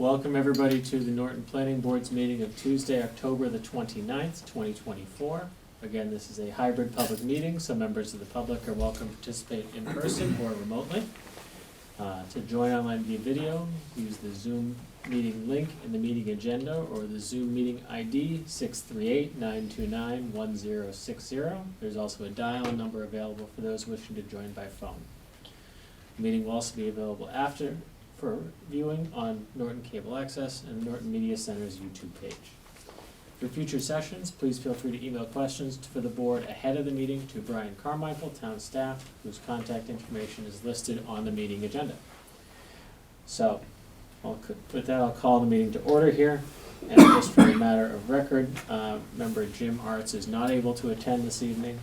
Welcome everybody to the Norton Planning Board's meeting of Tuesday, October the 29th, 2024. Again, this is a hybrid public meeting, so members of the public are welcome to participate in person or remotely. To join online via video, use the Zoom meeting link in the meeting agenda or the Zoom meeting ID 638-929-1060. There's also a dial-in number available for those wishing to join by phone. The meeting will also be available after for viewing on Norton Cable Access and the Norton Media Center's YouTube page. For future sessions, please feel free to email questions for the board ahead of the meeting to Brian Carmichael, town staff, whose contact information is listed on the meeting agenda. So, with that, I'll call the meeting to order here. And just for a matter of record, member Jim Arts is not able to attend this evening,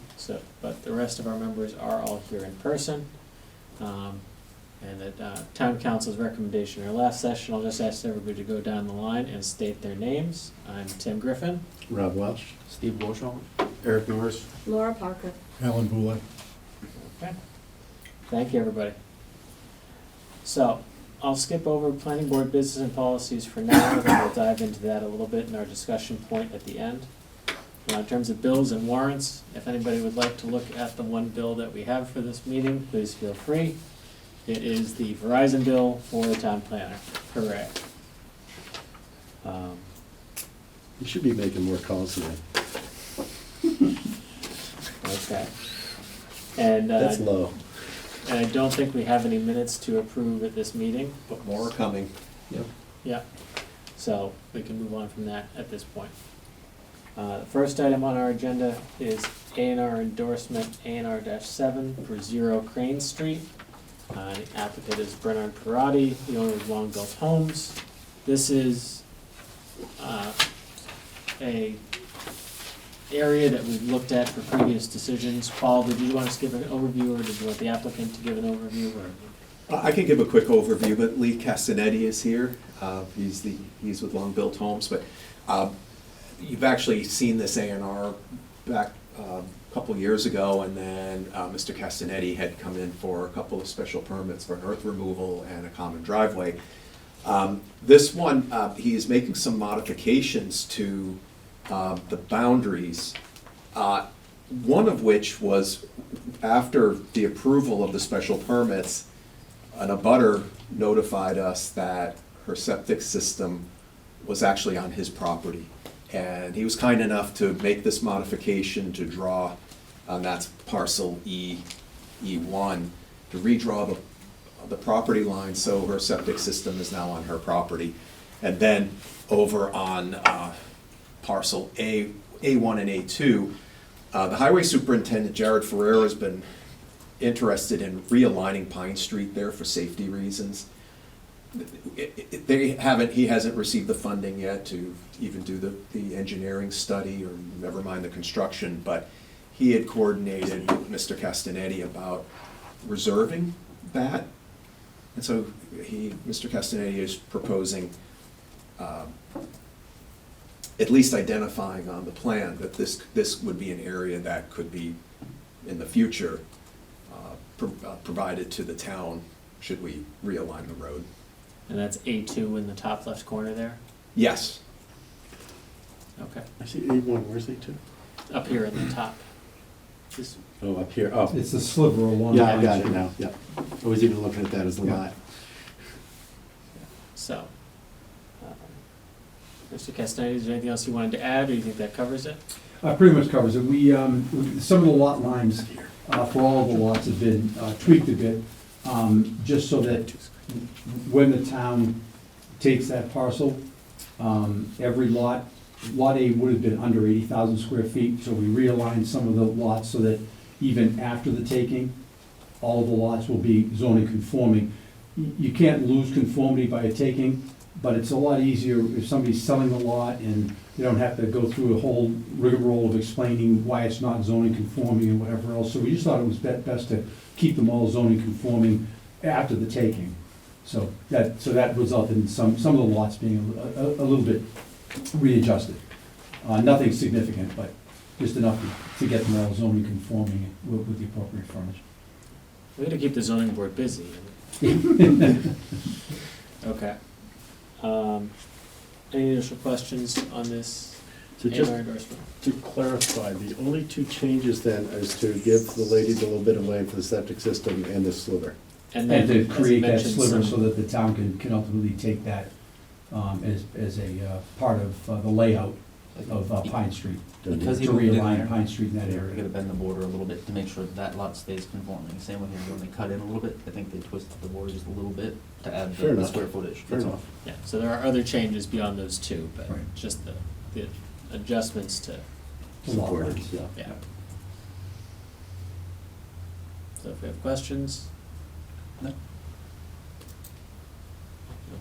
but the rest of our members are all here in person. And that town council's recommendation in our last session, I'll just ask everybody to go down the line and state their names. I'm Tim Griffin. Rob Welch. Steve Borchall. Eric Norris. Laura Parker. Alan Boulay. Okay. Thank you, everybody. So, I'll skip over planning board business and policies for now, and then we'll dive into that a little bit in our discussion point at the end. Now, in terms of bills and warrants, if anybody would like to look at the one bill that we have for this meeting, please feel free. It is the Verizon bill for the town planner. Hooray. You should be making more calls today. Okay. And That's low. and I don't think we have any minutes to approve at this meeting. But more are coming. Yep. Yeah, so we can move on from that at this point. The first item on our agenda is A&R endorsement A&R-7 for 0 Crane Street. The applicant is Bernard Parati, the owner of Long Built Homes. This is a area that we've looked at for previous decisions. Paul, did you want us to give an overview, or did you want the applicant to give an overview? Or? I can give a quick overview, but Lee Castanetti is here. He's with Long Built Homes, but you've actually seen this A&R back a couple years ago, and then Mr. Castanetti had come in for a couple of special permits for an earth removal and a common driveway. This one, he is making some modifications to the boundaries, one of which was after the approval of the special permits, an abutter notified us that her septic system was actually on his property. And he was kind enough to make this modification to draw, that's parcel E1, to redraw the property line so her septic system is now on her property. And then over on parcel A1 and A2, the highway superintendent, Jared Ferrer, has been interested in realigning Pine Street there for safety reasons. He hasn't received the funding yet to even do the engineering study, or never mind the construction, but he had coordinated with Mr. Castanetti about reserving that. And so Mr. Castanetti is proposing at least identifying on the plan that this would be an area that could be, in the future, provided to the town should we realign the road. And that's A2 in the top left corner there? Yes. Okay. I see A1, where's A2? Up here in the top. Oh, up here, oh. It's a sliver of one. Yeah, I got it now, yep. I was even looking at that as a lot. So, Mr. Castanetti, is there anything else you wanted to add, or you think that covers it? Pretty much covers it. Some of the lot lines for all of the lots have been tweaked a bit, just so that when the town takes that parcel, every lot A would have been under 80,000 square feet, so we realigned some of the lots so that even after the taking, all of the lots will be zoning conforming. You can't lose conformity by a taking, but it's a lot easier if somebody's selling the lot and they don't have to go through a whole rigmarole of explaining why it's not zoning conforming and whatever else. So we just thought it was best to keep them all zoning conforming after the taking. So that resulted in some of the lots being a little bit readjusted. Nothing significant, but just enough to get them all zoning conforming with the appropriate frontage. We gotta keep the zoning board busy. Okay. Any initial questions on this So just A&R endorsement? to clarify, the only two changes then is to give the ladies a little bit of land for the septic system and the sliver. And And then, to as you create that mentioned, sliver some- so that the town can ultimately take that as a part of the layout of Pine Street. Because To he moved in realign there, Pine Street in that we're gonna area. bend the border a little bit to make sure that lot stays conforming. Same with here, when they cut in a little bit, I think they twisted the border just a little bit to add Fair the enough. square footage. Fair That's all. enough. Yeah, so there are other changes beyond those two, but Right. just the adjustments to, The lot Supported, lines. yeah. yeah. So if we have questions? No.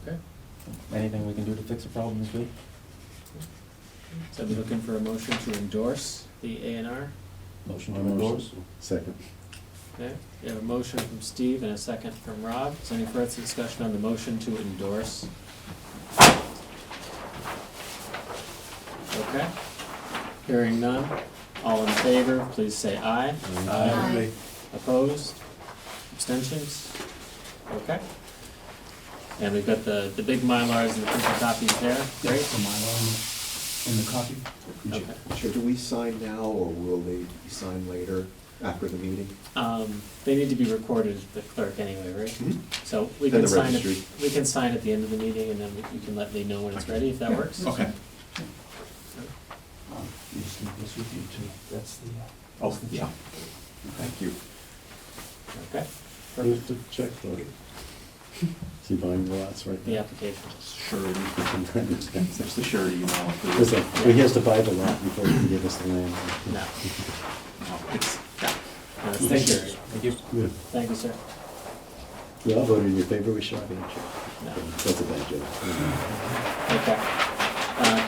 Okay, Anything we can do to fix the problem is good. so we're looking for a motion to endorse the A&R. Motion to endorse. Second. Okay, we have a motion from Steve and a second from Rob. Is there any further discussion on the motion to endorse? Okay, hearing none. All in favor, please say aye. Aye. Opposed? Abstentions? Okay. And we've got the big Mylars and the printed copies there, great. The Mylar and the copy. Okay. Sure, do we sign now, or will they be signed later, after the meeting? They need to be recorded at the clerk anyway, right? Mhm. So we And can the sign it, registry. we can sign at the end of the meeting and then you can let me know when it's ready, if that works. Okay. You just need this with you too. That's the. Oh, yeah. Thank you. Okay, Who's the check for? Is he buying the lots right the now? application. Surety, there's the surety amount. Listen, well, he has to buy the lot before he can give us the land. No. It's, No, it's the Thank you. surety. Thank you. Yeah. Thank you, sir. We all voted in your favor, we shot at you. No. That's a bad joke. Okay.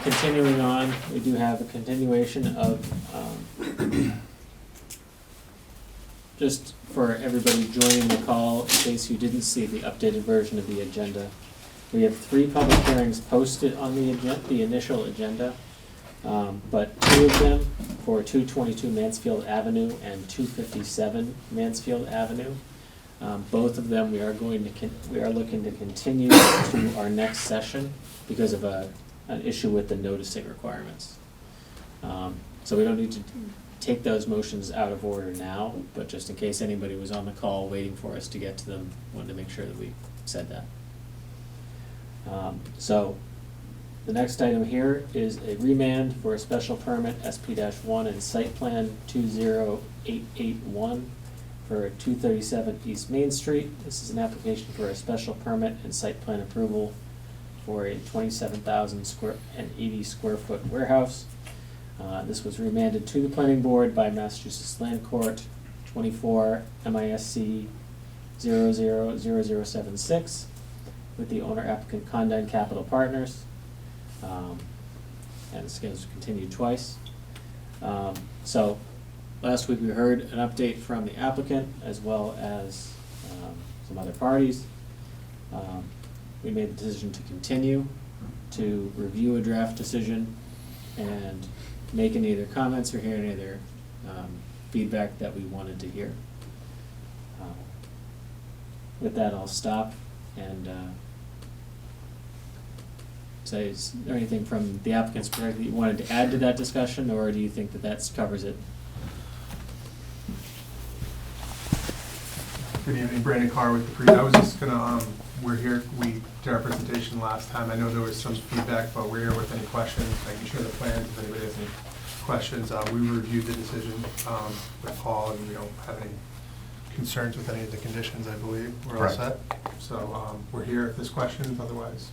Continuing on, we do have a continuation of, just for everybody joining the call, in case you didn't see the updated version of the agenda. We have 3 public hearings posted on the initial agenda, but 2 of them for 222 Mansfield Avenue and 257 Mansfield Avenue. Both of them, we are looking to continue to our next session because of an issue with the noticing requirements. So we don't need to take those motions out of order now, but just in case anybody was on the call waiting for us to get to them, wanted to make sure that we said that. So the next item here is a remand for a special permit SP-1 and site plan 20881 for 237 East Main Street. This is an application for a special permit and site plan approval for a 27,080 square foot warehouse. This was remanded to the planning board by Massachusetts Land Court, 24 MISC 000076, with the owner applicant Condon Capital Partners. And this again was continued twice. So, last week we heard an update from the applicant as well as some other parties. We made the decision to continue to review a draft decision and make any other comments or hear any other feedback that we wanted to hear. With that, I'll stop and say, is there anything from the applicant's perspective that you wanted to add to that discussion, or do you think that that covers it? Good evening, Brandon Carr with the Pre. I was just gonna, we're here, we did our presentation last time. I know there was some feedback, but we're here with any questions. I can share the plans if anybody has any questions. We reviewed the decision with Paul, and we don't have any concerns with any of the conditions, I believe. We're all Correct. set. So we're here if there's questions, otherwise.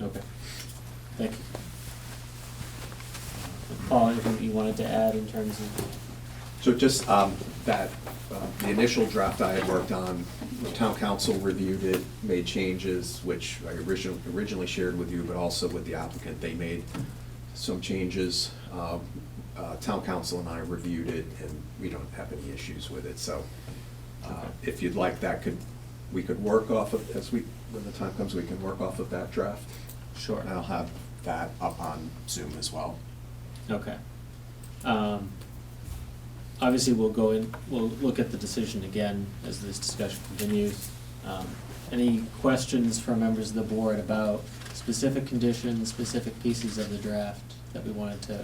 Okay, thank you. Paul, anything that you wanted to add in terms of? So just that, the initial draft I had worked on, the town council reviewed it, made changes, which I originally shared with you, but also with the applicant. They made some changes. Town council and I reviewed it, and we don't have any issues with it. So if you'd like, we could work off of, when the time comes, we can work off of that draft. Sure. And I'll have that up on Zoom as well. Okay. Obviously, we'll look at the decision again as this discussion continues. any questions from members of the board about specific conditions, specific pieces of the draft that we wanted to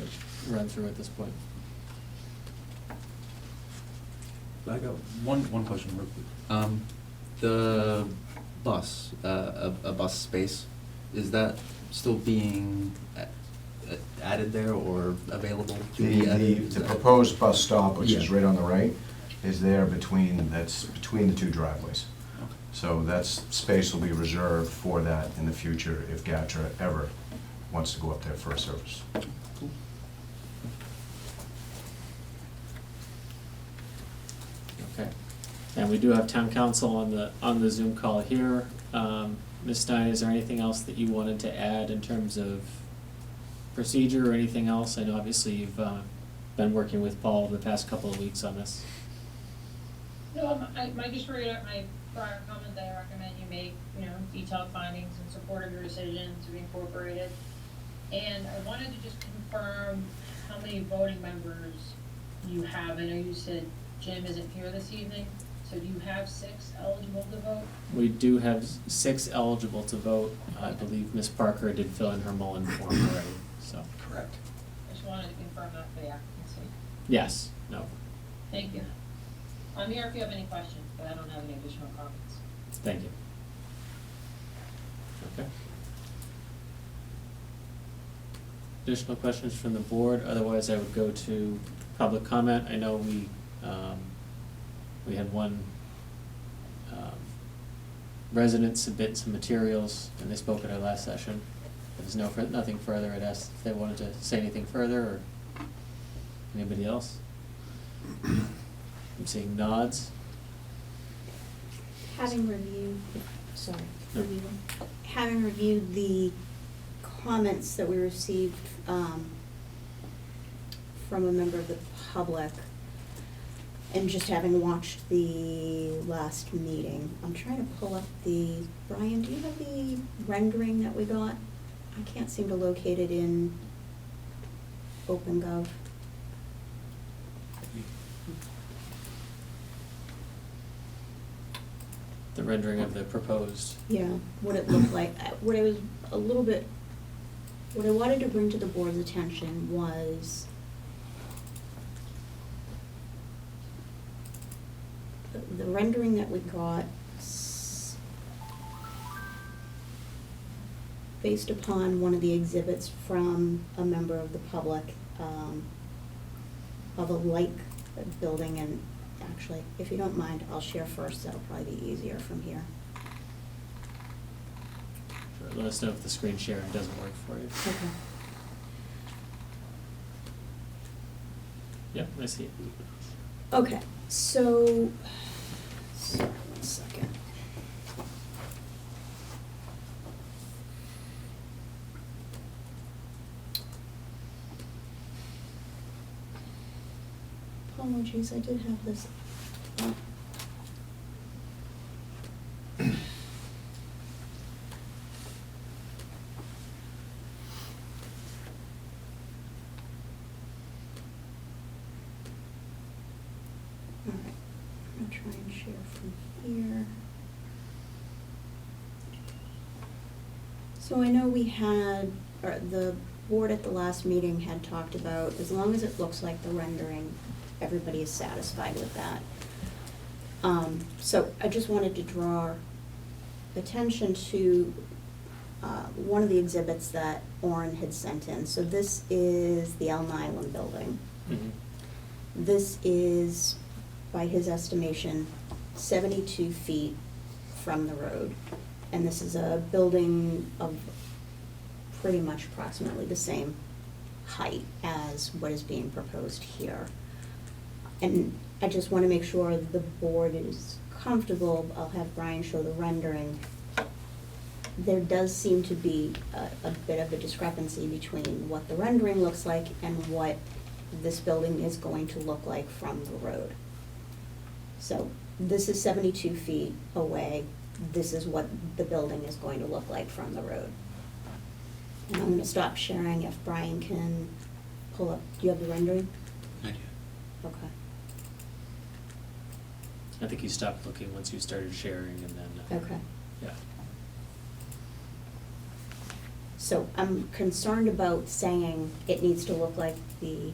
run through at this point? I got one question real quick. The bus, a bus space, is that still being added there or available to be added? The proposed bus stop, which is Yeah. right on the right, is there between the two driveways. Okay. So that's, space will be reserved for that in the future if GATRA ever wants to go up there for a service. Cool. Okay, and we do have town council on the Zoom call here. Ms. Stein, is there anything else that you wanted to add in terms of procedure or anything else? I know obviously you've been working with Paul the past couple of weeks on this. No, I might just reiterate my prior comment that I recommend you make, detailed findings in support of your decision to be incorporated. And I wanted to just confirm how many voting members you have. I know you said Jim isn't here this evening, so do you have 6 eligible to vote? We do have 6 eligible to vote. I believe Ms. Parker did fill in her Mullen form already, so. Correct. Just wanted to confirm that for the applicant. Yes, no, Thank you. I'm here if you have any questions, but I don't have any additional comments. thank you. Okay. Additional questions from the board, otherwise I would go to public comment. I know we had one resident submit some materials, and they spoke at our last session. There's nothing further. I'd ask if they wanted to say anything further, or anybody else? I'm seeing nods. Having reviewed, No. having reviewed the comments that we received from a member of the public, and just having watched the last meeting, I'm trying to pull up Brian, do you have the rendering that we got? I can't seem to locate it in OpenGov. The rendering of the proposed. Yeah, what it looked like. What I wanted to bring to the board's attention was the rendering that we got based upon one of the exhibits from a member of the public, of a like building. And actually, if you don't mind, I'll share first. That'll probably be easier from here. Sure, let us know if the screen sharing doesn't work for you. Okay. Yep, I see it. Okay, so 1 second. Apologies, I did have this up. All right, I'm gonna try and share from here. So I know or the board at the last meeting had talked about, as long as it looks like the rendering, everybody is satisfied with that. So I just wanted to draw attention to one of the exhibits that Orrin had sent in. So this is the El Nyland building. Mhm. This is, by his estimation, 72 feet from the road. And this is a building of pretty much approximately the same height as what is being proposed here. And I just want to make sure the board is comfortable. I'll have Brian show the rendering. There does seem to be a bit of a discrepancy between what the rendering looks like and what this building is going to look like from the road. So this is 72 feet away. This is what the building is going to look like from the road. And I'm going to stop sharing if Brian can pull up. Do you have the rendering? I do. Okay. I think you stopped looking once you started sharing, and then. Okay. Yeah. So I'm concerned about saying it needs to look like the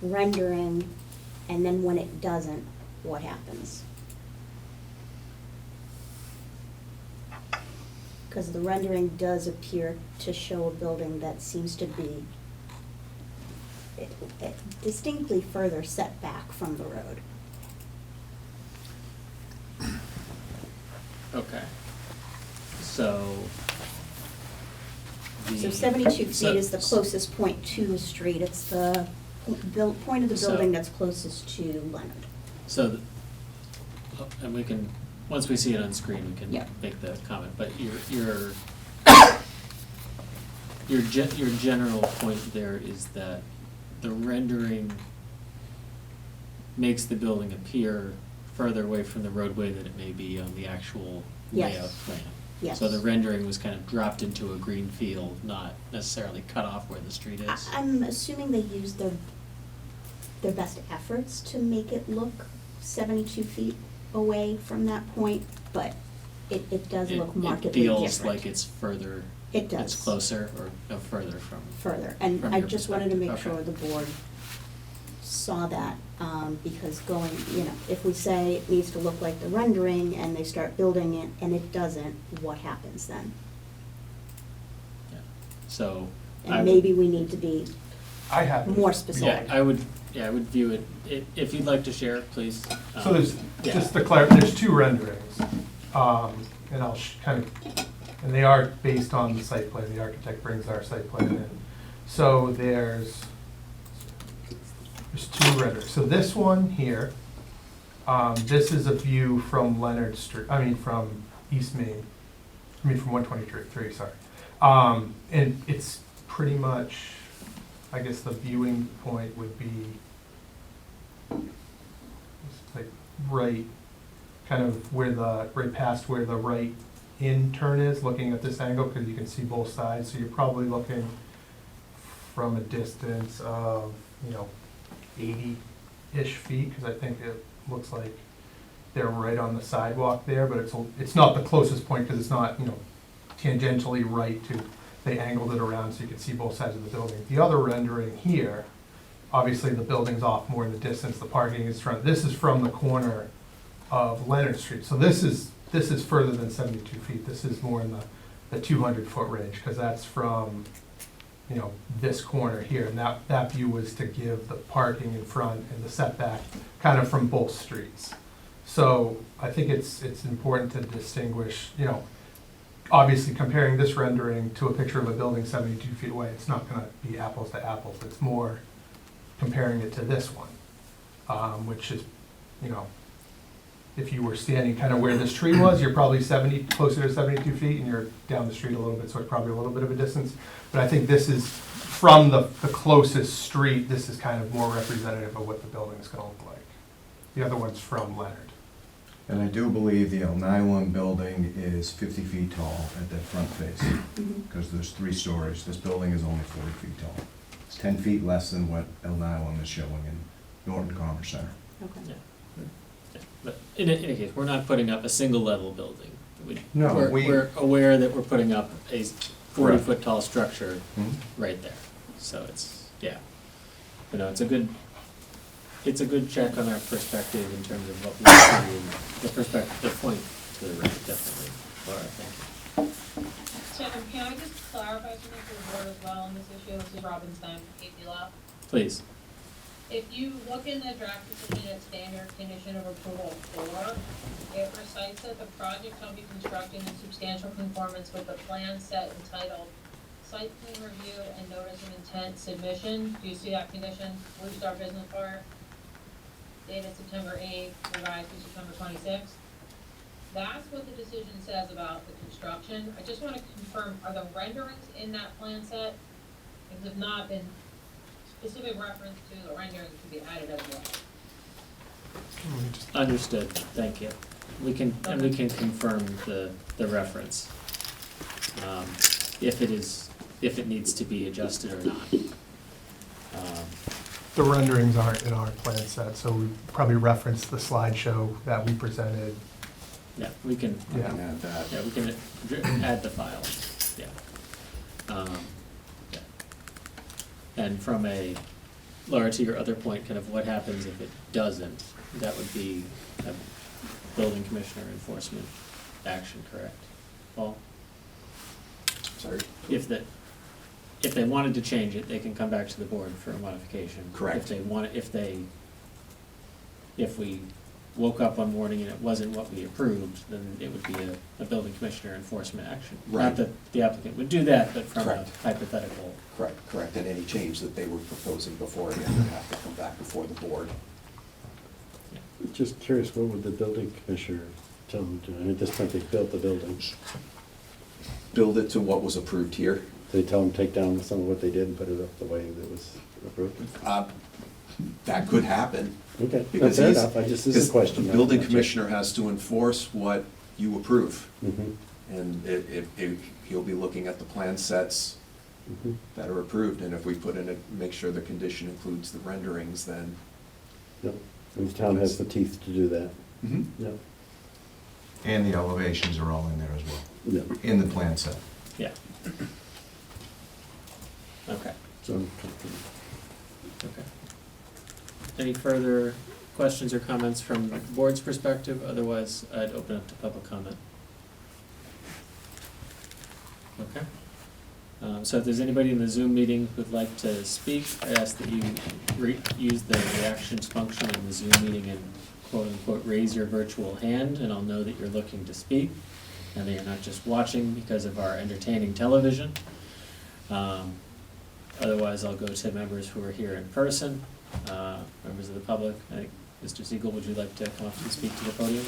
rendering, and then when it doesn't, what happens? Because the rendering does appear to show a building that seems to be distinctly further set back from the road. Okay. So. So 72 so- feet is the closest point to the street. It's the point of the So- building that's closest to Leonard. So, and we can, once we see it on screen, we can Yeah. make the comment, but your general point there is that the rendering makes the building appear further away from the roadway than it may be on the actual Yes. layout plan. Yes. So the rendering was kind of dropped into a green field, not necessarily cut off where the street is. I'm assuming they used their best efforts to make it look 72 feet away from that point, but it does look markedly different. It feels like it's further. It does. It's closer or no, further from. Further, and From I your just wanted to make perspective, sure okay. the board saw that, because going, if we say it needs to look like the rendering and they start building it and it doesn't, what happens then? Yeah. So. I And would- maybe we need to be I have. more Yeah, specific. I would view it, if you'd like to share, please. So there's, Yeah. just to clarify, there's two renderings, and I'll and they are based on the site plan, the architect brings our site plan in. So there's two renderings. So this one here, this is a view from Leonard Street, from East Main, from 123, sorry. And it's pretty much, I guess the viewing point would be, it's like right, kind of right past where the right in turn is, looking at this angle, because you can see both sides, so you're probably looking from a distance of, 80-ish feet, because I think it looks like they're right on the sidewalk there, but it's not the closest point, because it's not, tangentially right to, they angled it around so you can see both sides of the building. The other rendering here, obviously the building's off more in the distance, the parking is from, this is from the corner of Leonard Street. So this is further than 72 feet. This is more in the 200-foot range, because that's from, this corner here. And that view was to give the parking in front and the setback kind of from both streets. So I think it's important to distinguish, obviously comparing this rendering to a picture of a building 72 feet away, it's not gonna be apples to apples. It's more comparing it to this one, which is, if you were standing kind of where this tree was, you're probably closer to 72 feet, and you're down the street a little bit, so it's probably a little bit of a distance. But I think this is, from the closest street, this is kind of more representative of what the building's gonna look like. The other one's from Leonard. And I do believe the L91 building is 50 feet tall at that front face, Mhm. because there's 3 stories. This building is only 40 feet tall. It's 10 feet less than what L91 is showing in Norton Commerce Center. Okay. Yeah. Yeah. But in any case, we're not putting up a single level building. No, We're aware that we're putting up a 40-foot tall structure Mhm. right there. So it's, yeah. It's a good check on our perspective in terms of what we see and the perspective, the point to the right, definitely. Laura, thank you. Tim, can I just clarify something for the board as well on this issue? This is Robin Stein from KP Law. Please. If you look in the draft decision at standard condition of approval 4, it recites that the project shall be constructed in substantial conformance with the plan set entitled Site Plan Review and Notice of Intent Submission. Do you see that condition? Blue Star Business Park, dated September 8th, revised to September 26th. That's what the decision says about the construction. I just want to confirm, are the renderings in that plan set? Because if not, then specific reference to the renderings could be added as well. Understood, thank you. We can confirm the reference, if it needs to be adjusted or not. The renderings aren't in our plan set, so we probably reference the slideshow that we presented Yeah, we can, I can add that. yeah, we can add the file, yeah. Yeah. And from a, Laura, to your other point, kind of what happens if it doesn't, that would be a building commissioner enforcement action, correct? Paul? Sorry? If they wanted to change it, they can come back to the board for a modification. Correct. If we woke up one morning and it wasn't what we approved, then it would be a building commissioner enforcement action. Right. Not that the applicant would do that, but from a Correct. hypothetical. Correct, and any change that they were proposing beforehand would have to come back before the board. Just curious, what would the building commissioner tell them to do? I mean, at this point, they built the building. Build it to what was approved here. They tell them take down some of what they did and put it up the way that was approved? That could happen. Okay, no, Because fair he's- enough, this is because a question. The building commissioner has to enforce what you approve. Mm-hmm, And he'll be looking at the plan sets mm-hmm. that are approved, and if we put in make sure the condition includes the renderings, then. Yep, and the town has the teeth to do that. Yep. And the elevations are all in there as well, Yep. in the plan set. Yeah. Okay, So, okay. Any further questions or comments from the board's perspective? Otherwise, I'd open up to public comment. Okay. So if there's anybody in the Zoom meeting who'd like to speak, I ask that you use the reactions function in the Zoom meeting and quote-unquote raise your virtual hand, and I'll know that you're looking to speak, and that you're not just watching because of our entertaining television. Otherwise, I'll go to members who are here in person, members of the public. I think, Mr. Siegel, would you like to come up and speak to the podium?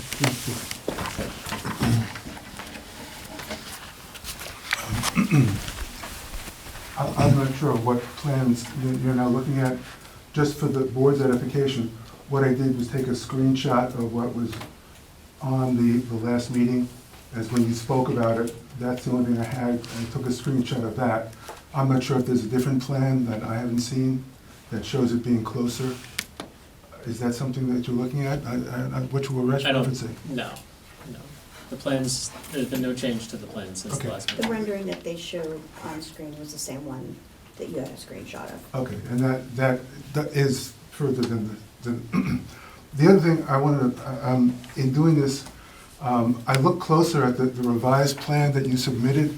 I'm not sure what plans you're now looking at. Just for the board's edification, what I did was take a screenshot of what was on the last meeting, as when you spoke about it. That's the only thing I had. I took a screenshot of that. I'm not sure if there's a different plan that I haven't seen that shows it being closer. Is that something that you're looking at, which we're I don't, referencing? no. The plans, there's been no change to the plans since the Okay. last The meeting. rendering that they showed on screen was the same one that you had a screenshot of. Okay, and that is further than the other thing I wanted to, in doing this, I looked closer at the revised plan that you submitted,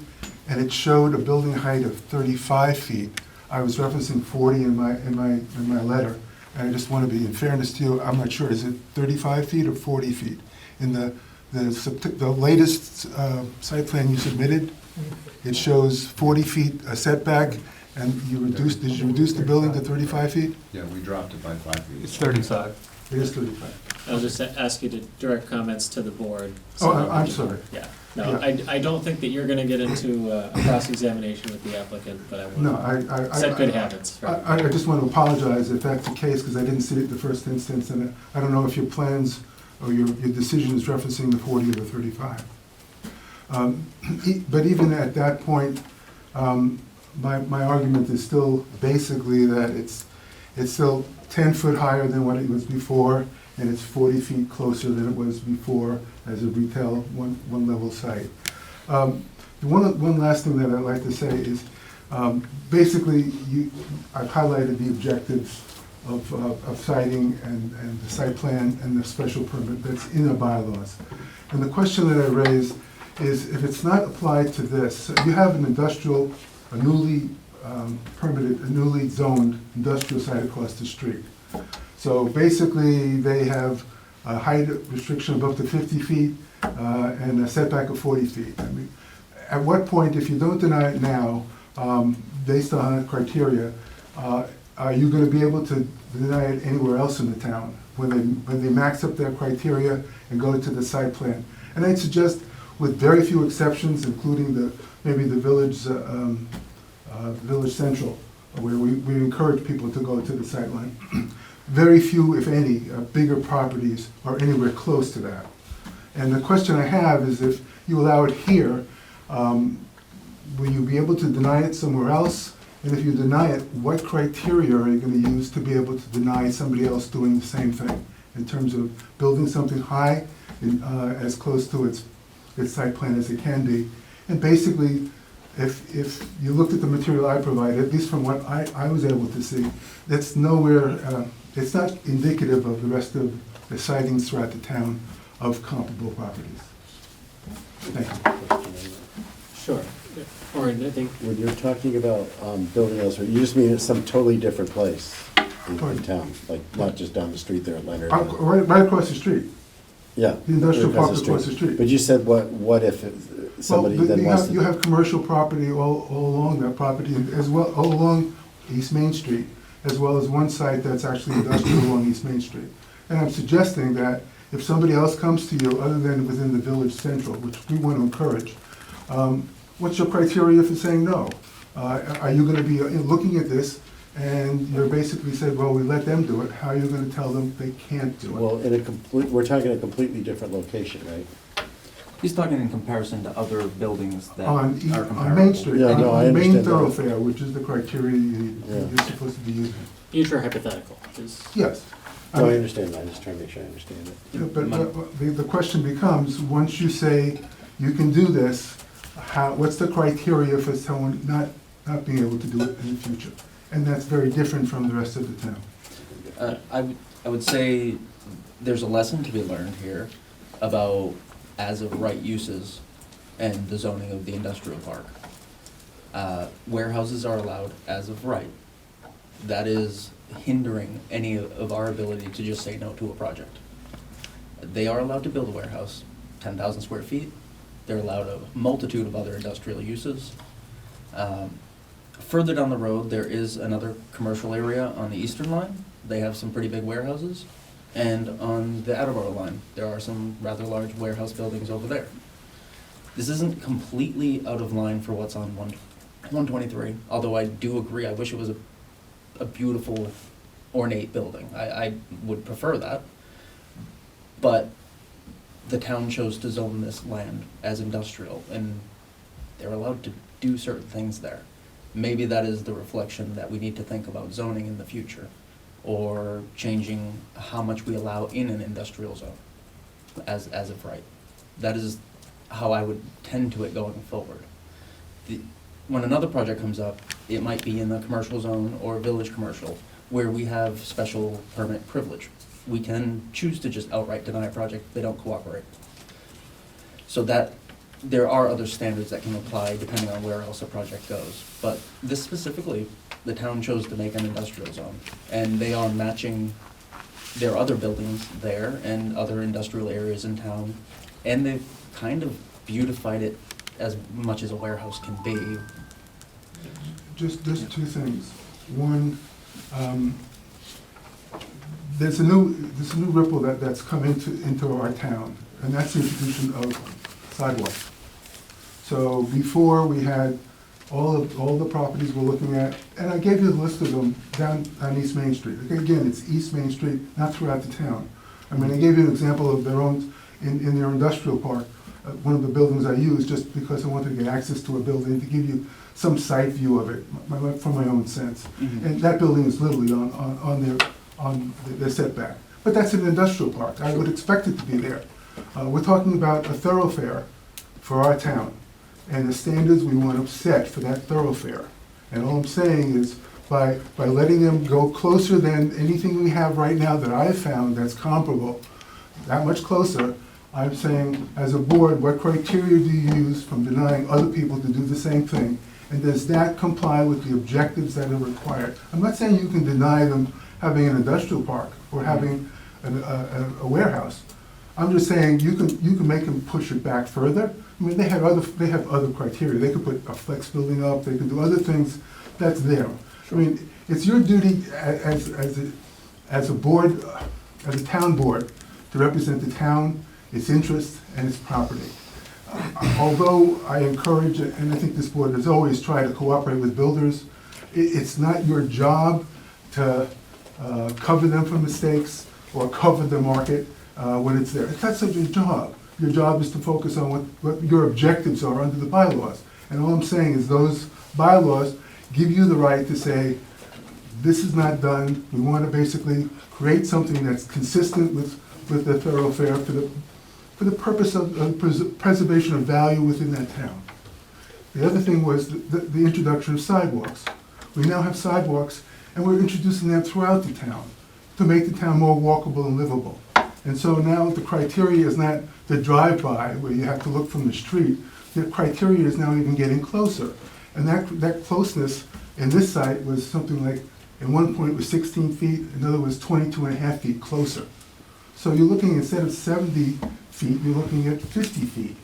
and it showed a building height of 35 feet. I was referencing 40 in my letter, and I just want to be, in fairness to you, I'm not sure, is it 35 feet or 40 feet? In the latest site plan you submitted, it shows 40 feet setback, and did you reduce the building to 35 feet? Yeah, we dropped it by 5 feet. It's 35. It is 35. I'll just ask you to direct comments to the board. Oh, that I'm we- sorry. Yeah, no, Yeah. I don't think that you're gonna get into a cross-examination with the applicant, but I No, will set good habits. I just want to apologize if that's the case, because I didn't see it the first instance, and I don't know if your plans or your decision is referencing the 40 or the 35. But even at that point, my argument is still basically that it's still 10 foot higher than what it was before, and it's 40 feet closer than it was before as a retail one-level site. One last thing that I'd like to say is, basically, I've highlighted the objectives of citing and the site plan and the special permit that's in the bylaws. And the question that I raise is, if it's not applied to this, you have an industrial, a newly permitted, a newly zoned industrial site across the street. So basically, they have a height restriction of up to 50 feet and a setback of 40 feet. I mean, at what point, if you don't deny it now, based on that criteria, are you going to be able to deny it anywhere else in the town when they max up their criteria and go to the site plan? And I'd suggest, with very few exceptions, including maybe the village central, where we encourage people to go to the sight line. Very few, if any, bigger properties are anywhere close to that. And the question I have is, if you allow it here, will you be able to deny it somewhere else? And if you deny it, what criteria are you going to use to be able to deny somebody else doing the same thing? In terms of building something high, as close to its site plan as it can be. And basically, if you looked at the material I provided, at least from what I was able to see, it's nowhere, it's not indicative of the rest of the sightings throughout the town of comparable properties. Thank you. Sure. Orin, I think, When you're talking about building elsewhere, you just mean it's some totally different place in town, like not just down the street there at Leonard? Right across the street, Yeah. the industrial right park across the street. But you said what if somebody Well, then wants to? you have commercial property all along that property, and as well, all along East Main Street, as well as one site that's actually industrial along East Main Street. And I'm suggesting that if somebody else comes to you, other than within the village central, which we want to encourage, what's your criteria for saying no? Are you gonna be looking at this, and you're basically said, well, we let them do it, how are you gonna tell them they can't do it? Well, we're talking a completely different location, right? He's talking in comparison to other buildings that are On comparable. Main Street, Yeah, no, I on Main understand that. thoroughfare, which is the criteria Yeah. you're supposed to be using. future hypothetical is, Yes. No, I understand that, I'm just trying to make sure I understand it. Yeah, but the question becomes, once you say you can do this, what's the criteria for someone not being able to do it in the future? And that's very different from the rest of the town. I would say there's a lesson to be learned here about as of right uses and the zoning of the industrial park. Warehouses are allowed as of right. That is hindering any of our ability to just say no to a project. They are allowed to build a warehouse, 10,000 square feet. They're allowed a multitude of other industrial uses. Further down the road, there is another commercial area on the eastern line. They have some pretty big warehouses. And on the Attleboro line, there are some rather large warehouse buildings over there. This isn't completely out of line for what's on 123, although I do agree, I wish it was a beautiful, ornate building. I would prefer that. But the town chose to zone this land as industrial, and they're allowed to do certain things there. Maybe that is the reflection that we need to think about zoning in the future, or changing how much we allow in an industrial zone as of right. That is how I would tend to it going forward. When another project comes up, it might be in the commercial zone or village commercial, where we have special permit privilege. We can choose to just outright deny a project if they don't cooperate. So that, there are other standards that can apply depending on where else a project goes. But this specifically, the town chose to make an industrial zone, and they are matching their other buildings there and other industrial areas in town, and they've kind of beautified it as much as a warehouse can be. Just two things. One, there's a new ripple that's come into our town, and that's the introduction of sidewalks. So before, we had all the properties we're looking at, and I gave you a list of them down on East Main Street. Again, it's East Main Street, not throughout the town. I mean, I gave you an example of their own, in their industrial park, one of the buildings I used, just because I wanted to get access to a building, to give you some site view of it, from my own sense. Mhm. And that building is literally on their setback. But that's an industrial park, I would expect it to be there. We're talking about a thoroughfare for our town, and the standards we want to set for that thoroughfare. And all I'm saying is, by letting them go closer than anything we have right now that I've found that's comparable, that much closer, I'm saying, as a board, what criteria do you use from denying other people to do the same thing? And does that comply with the objectives that are required? I'm not saying you can deny them having an industrial park or having a warehouse. I'm just saying you can make them push it back further. I mean, they have other criteria. They could put a flex building up, they could do other things, that's there. I mean, it's your duty as a board, as a town board, to represent the town, its interests, and its property. Although I encourage, and I think this board has always tried to cooperate with builders, it's not your job to cover them for mistakes or cover the market when it's there. That's not your job. Your job is to focus on what your objectives are under the bylaws. And all I'm saying is those bylaws give you the right to say, this is not done. We want to basically create something that's consistent with the thoroughfare for the purpose of preservation of value within that town. The other thing was the introduction of sidewalks. We now have sidewalks, and we're introducing them throughout the town to make the town more walkable and livable. And so now the criteria is not the drive-by, where you have to look from the street. The criteria is now even getting closer. And that closeness in this site was something like, at one point it was 16 feet, another was 22 and a half feet closer. So you're looking, instead of 70 feet, you're looking at 50 feet.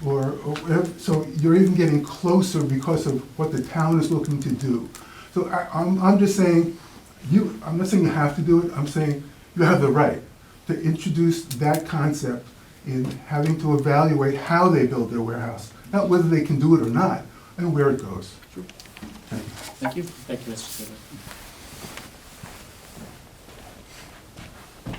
Or whatever. So you're even getting closer because of what the town is looking to do. So I'm just saying, I'm not saying you have to do it, I'm saying you have the right to introduce that concept in having to evaluate how they build their warehouse, not whether they can do it or not, and where it goes. Thank you. Thank you, Mr. Seaver.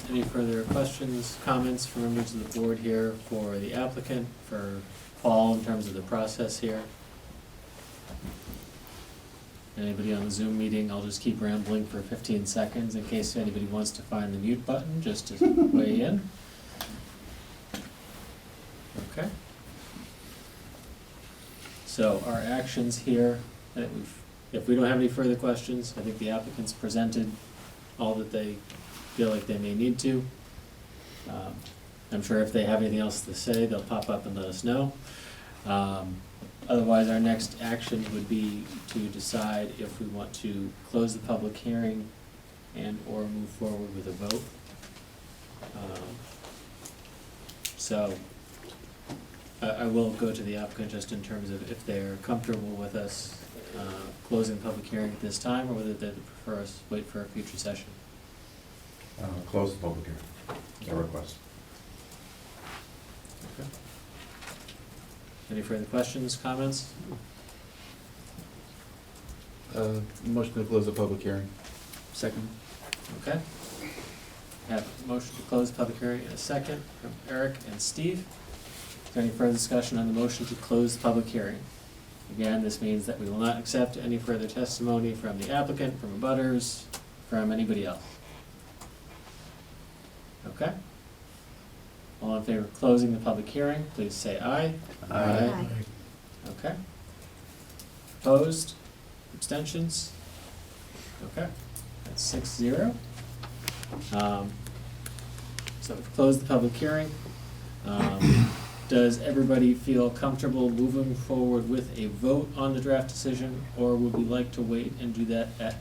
Any further questions, comments from members of the board here for the applicant, for Paul in terms of the process here? Anybody on the Zoom meeting? I'll just keep rambling for 15 seconds in case anybody wants to find the mute button, just to weigh in. Okay. So our actions here, if we don't have any further questions, I think the applicant's presented all that they feel like they may need to. I'm sure if they have anything else to say, they'll pop up and let us know. Otherwise, our next action would be to decide if we want to close the public hearing and or move forward with a vote. So I will go to the applicant just in terms of if they're comfortable with us closing the public hearing at this time, or whether they'd prefer us wait for a future session. Close the public hearing, a request. Okay. Any further questions, comments? Motion to close the public hearing. Second. Okay. Have a motion to close the public hearing in a second from Eric and Steve. Is there any further discussion on the motion to close the public hearing? Again, this means that we will not accept any further testimony from the applicant, from abutters, from anybody else. Okay? All in favor of closing the public hearing, please say aye. Aye. Okay. Opposed? Abstentions? Okay, that's 6-0. So we've closed the public hearing. Does everybody feel comfortable moving forward with a vote on the draft decision, or would we like to wait and do that at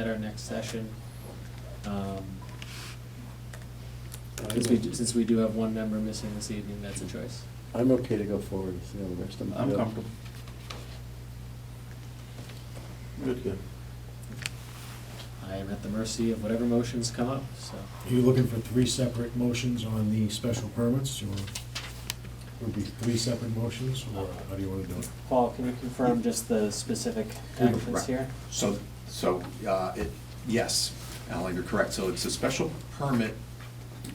our next session? Since we do have one member missing this evening, that's a choice. I'm okay to go forward, see how the rest of them. I'm comfortable. Good. I am at the mercy of whatever motions come up, so. Are you looking for 3 separate motions on the special permits, or would be 3 separate motions, or how do you want to do it? Paul, can you confirm just the specific actions Right. here? Yes, Alan, you're correct. So it's a special permit.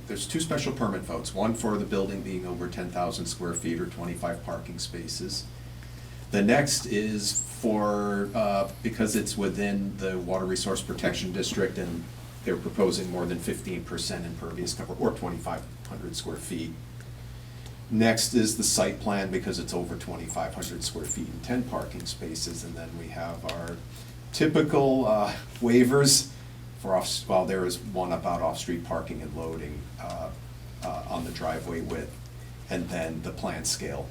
There's 2 special permit votes, one for the building being over 10,000 square feet or 25 parking spaces. The next is for, because it's within the Water Resource Protection District and they're proposing more than 15% impervious cover, or 2,500 square feet. Next is the site plan because it's over 2,500 square feet and 10 parking spaces. And then we have our typical waivers for there is one about off-street parking and loading on the driveway width, and then the plan scale,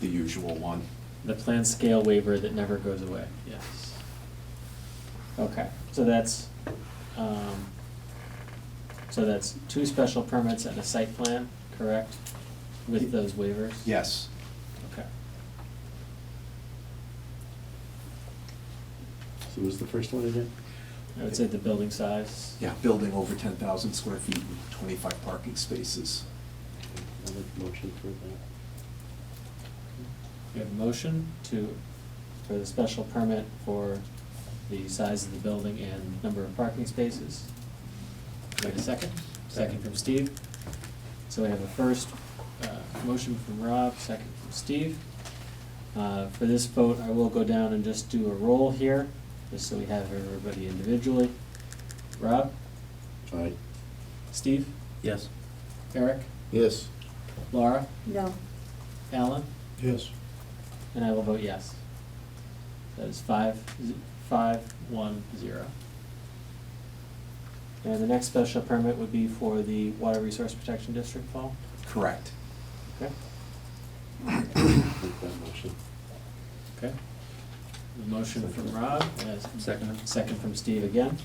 the usual one. The plan scale waiver that never goes away, yes. Okay, so that's 2 special permits and a site plan, correct? With those waivers? Yes. Okay. So what's the first one again? I would say the building size. Yeah, building over 10,000 square feet and 25 parking spaces. I'll make a motion for that. We have a motion for the special permit for the size of the building and number of parking spaces. Do we have a second? Second from Steve. So we have a first motion from Rob, second from Steve. For this vote, I will go down and just do a roll here, just so we have everybody individually. Rob? Aye. Steve? Yes. Eric? Yes. Laura, No. Alan, Yes. and I will vote yes. That is 5-1-0. And the next special permit would be for the Water Resource Protection District, Paul? Correct. Okay. Make that motion. Okay. The motion from Rob, yes. Second. Second from Steve again.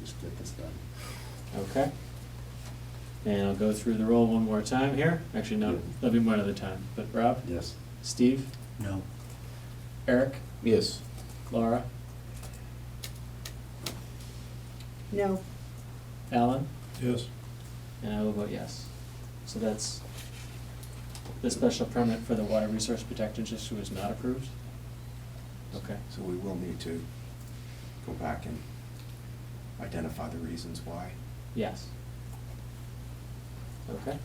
Just get this done. Okay. And I'll go through the roll one more time here. Actually, no, there'll be one other time. But Rob? Yes. Steve? No. Eric? Yes. Laura? No. Alan? Yes. And I will vote yes. So that's, the special permit for the Water Resource Protection District was not approved? Okay. So we will need to go back and identify the reasons why. Yes. Okay.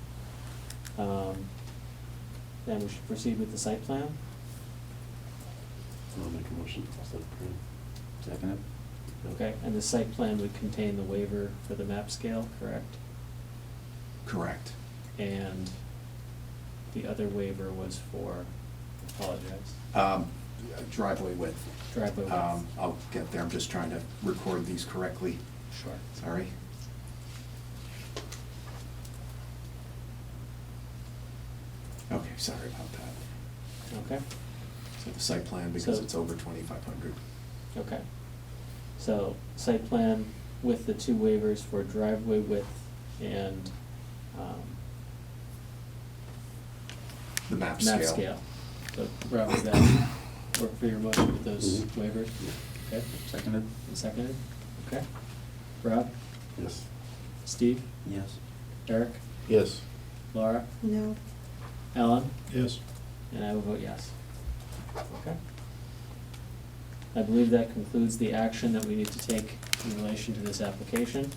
Then we should proceed with the site plan. I'll make a motion. Second. Okay, and the site plan would contain the waiver for the map scale, correct? Correct. And the other waiver was for, apologize, Driveway width. driveway width. I'll get there, I'm just trying to record these correctly, Sure. sorry. Okay, sorry about that. Okay, So the site plan, because So- it's over 2,500. okay. So, site plan with the two waivers for driveway width and, The map scale. map scale. So, Rob, does that work for your motion with those Mhm. waivers? Okay, Seconded. and seconded? Okay. Rob? Yes. Steve? Yes. Eric? Yes. Laura? No. Ellen? Yes. And I will vote yes. Okay. I believe that concludes the action that we need to take in relation to this application.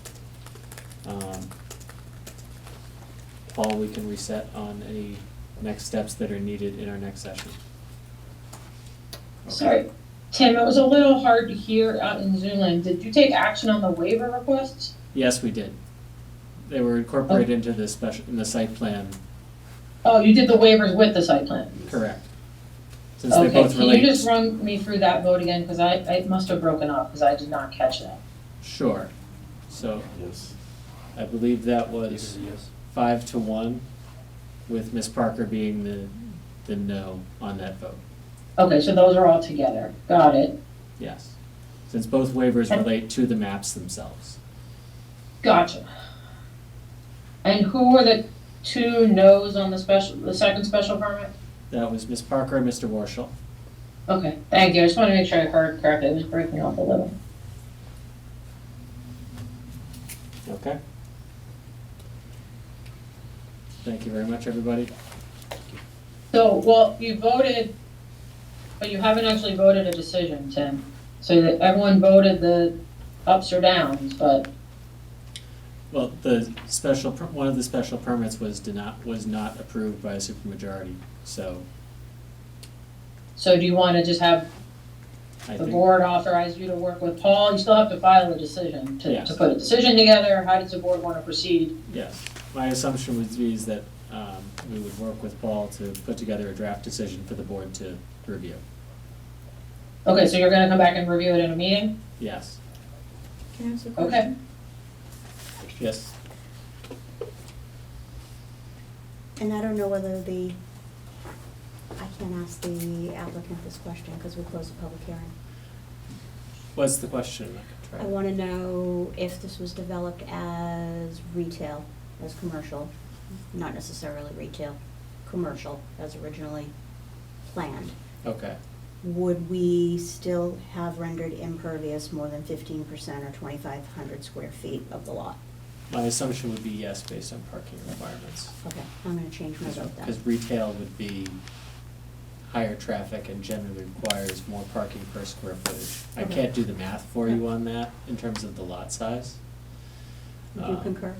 Paul, we can reset on any next steps that are needed in our next session. Sorry, Tim, it was a little hard to hear out in Zoom land. Did you take action on the waiver requests? Yes, we did. They were incorporated into the special, in the site plan, Oh, you did the waivers with the site plan? correct. Since they Okay, both can you relate. just run me through that vote again, because I must have broken up, because I did not catch that. Sure. So Yes. I believe that was Yes. 5-1, with Ms. Parker being the no on that vote. Okay, so those are all together, got it, Yes, since both waivers And- relate to the maps themselves. gotcha. And who were the two no's on the second special permit? That was Ms. Parker and Mr. Warshall. Okay, thank you, I just wanted to make sure I heard correctly, it was breaking up a little. Okay? Thank you very much, everybody. So, well, you voted, but you haven't actually voted a decision, Tim. So that everyone voted the ups or downs, but, Well, the special, one of the special permits was not approved by a supermajority, so so do you wanna just have I the think. board authorize you to work with Paul? You still have to file a decision Yes. to put a decision together. How does the board wanna proceed? Yes, my assumption would be is that we would work with Paul to put together a draft decision for the board to review. Okay, so you're gonna come back and review it in a meeting? Yes, Can I ask a question? Okay. yes, And I don't know whether I can't ask the applicant this question because we closed the public hearing. what's the question? I want to know if this was developed as retail, as commercial, not necessarily retail, commercial as originally planned. Okay, Would we still have rendered impervious more than 15% or 2,500 square feet of the lot? my assumption would be yes, based on parking requirements. Okay, I'm going to change my vote then. Because retail would be higher traffic and generally requires more parking per square footage. I Okay. can't do the math for you on that in terms of the lot size. Would you concur?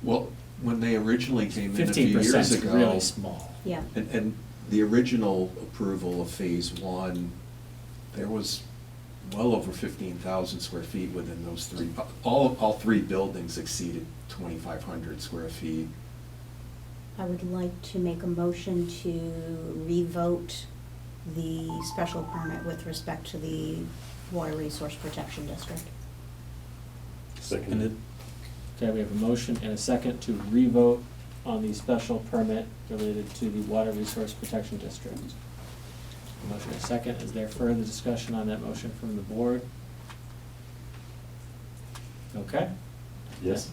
Well, when they originally came in a few 15% years is ago. really small. Yeah. And the original approval of phase one, there was well over 15,000 square feet within those three. All three buildings exceeded 2,500 square feet. I would like to make a motion to revote the special permit with respect to the Water Resource Protection District. Seconded. Okay, we have a motion and a second to revote on the special permit related to the Water Resource Protection District. Motion and a second. Is there further discussion on that motion from the board? Okay, Yes.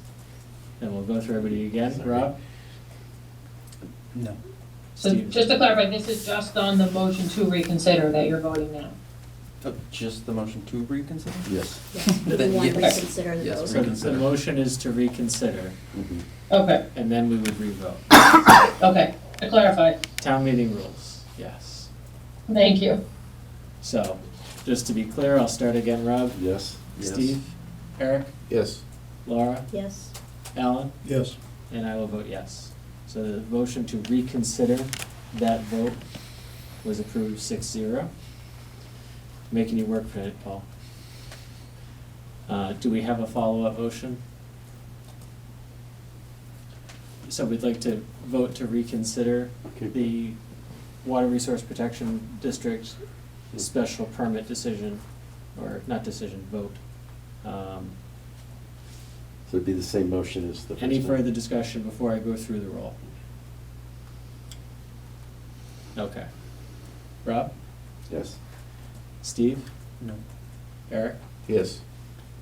then we'll go through everybody again. Sorry. Rob? No. So Steve? just to clarify, this is just on the motion to reconsider that you're voting now. Oh, just the motion to reconsider? Yes. Yes, we Then want to yes. reconsider the Yes, vote. So the reconsider. motion is to reconsider, Mhm. Okay, and then we would revote. okay, I clarified. Town meeting rules, yes. Thank you. So, just to be clear, I'll start again, Rob. Yes. Yes. Steve? Eric? Yes. Laura? Yes, Alan? Yes. And I will vote yes. So the motion to reconsider that vote was approved 6-0. Making you work for it, Paul. Do we have a follow-up motion? So we'd like to vote to reconsider Okay. the Water Resource Protection District special permit decision, or not decision, vote. So it'd be the same motion as the first Any one? further discussion before I go through the roll? Okay. Rob? Yes. Steve? No. Eric? Yes.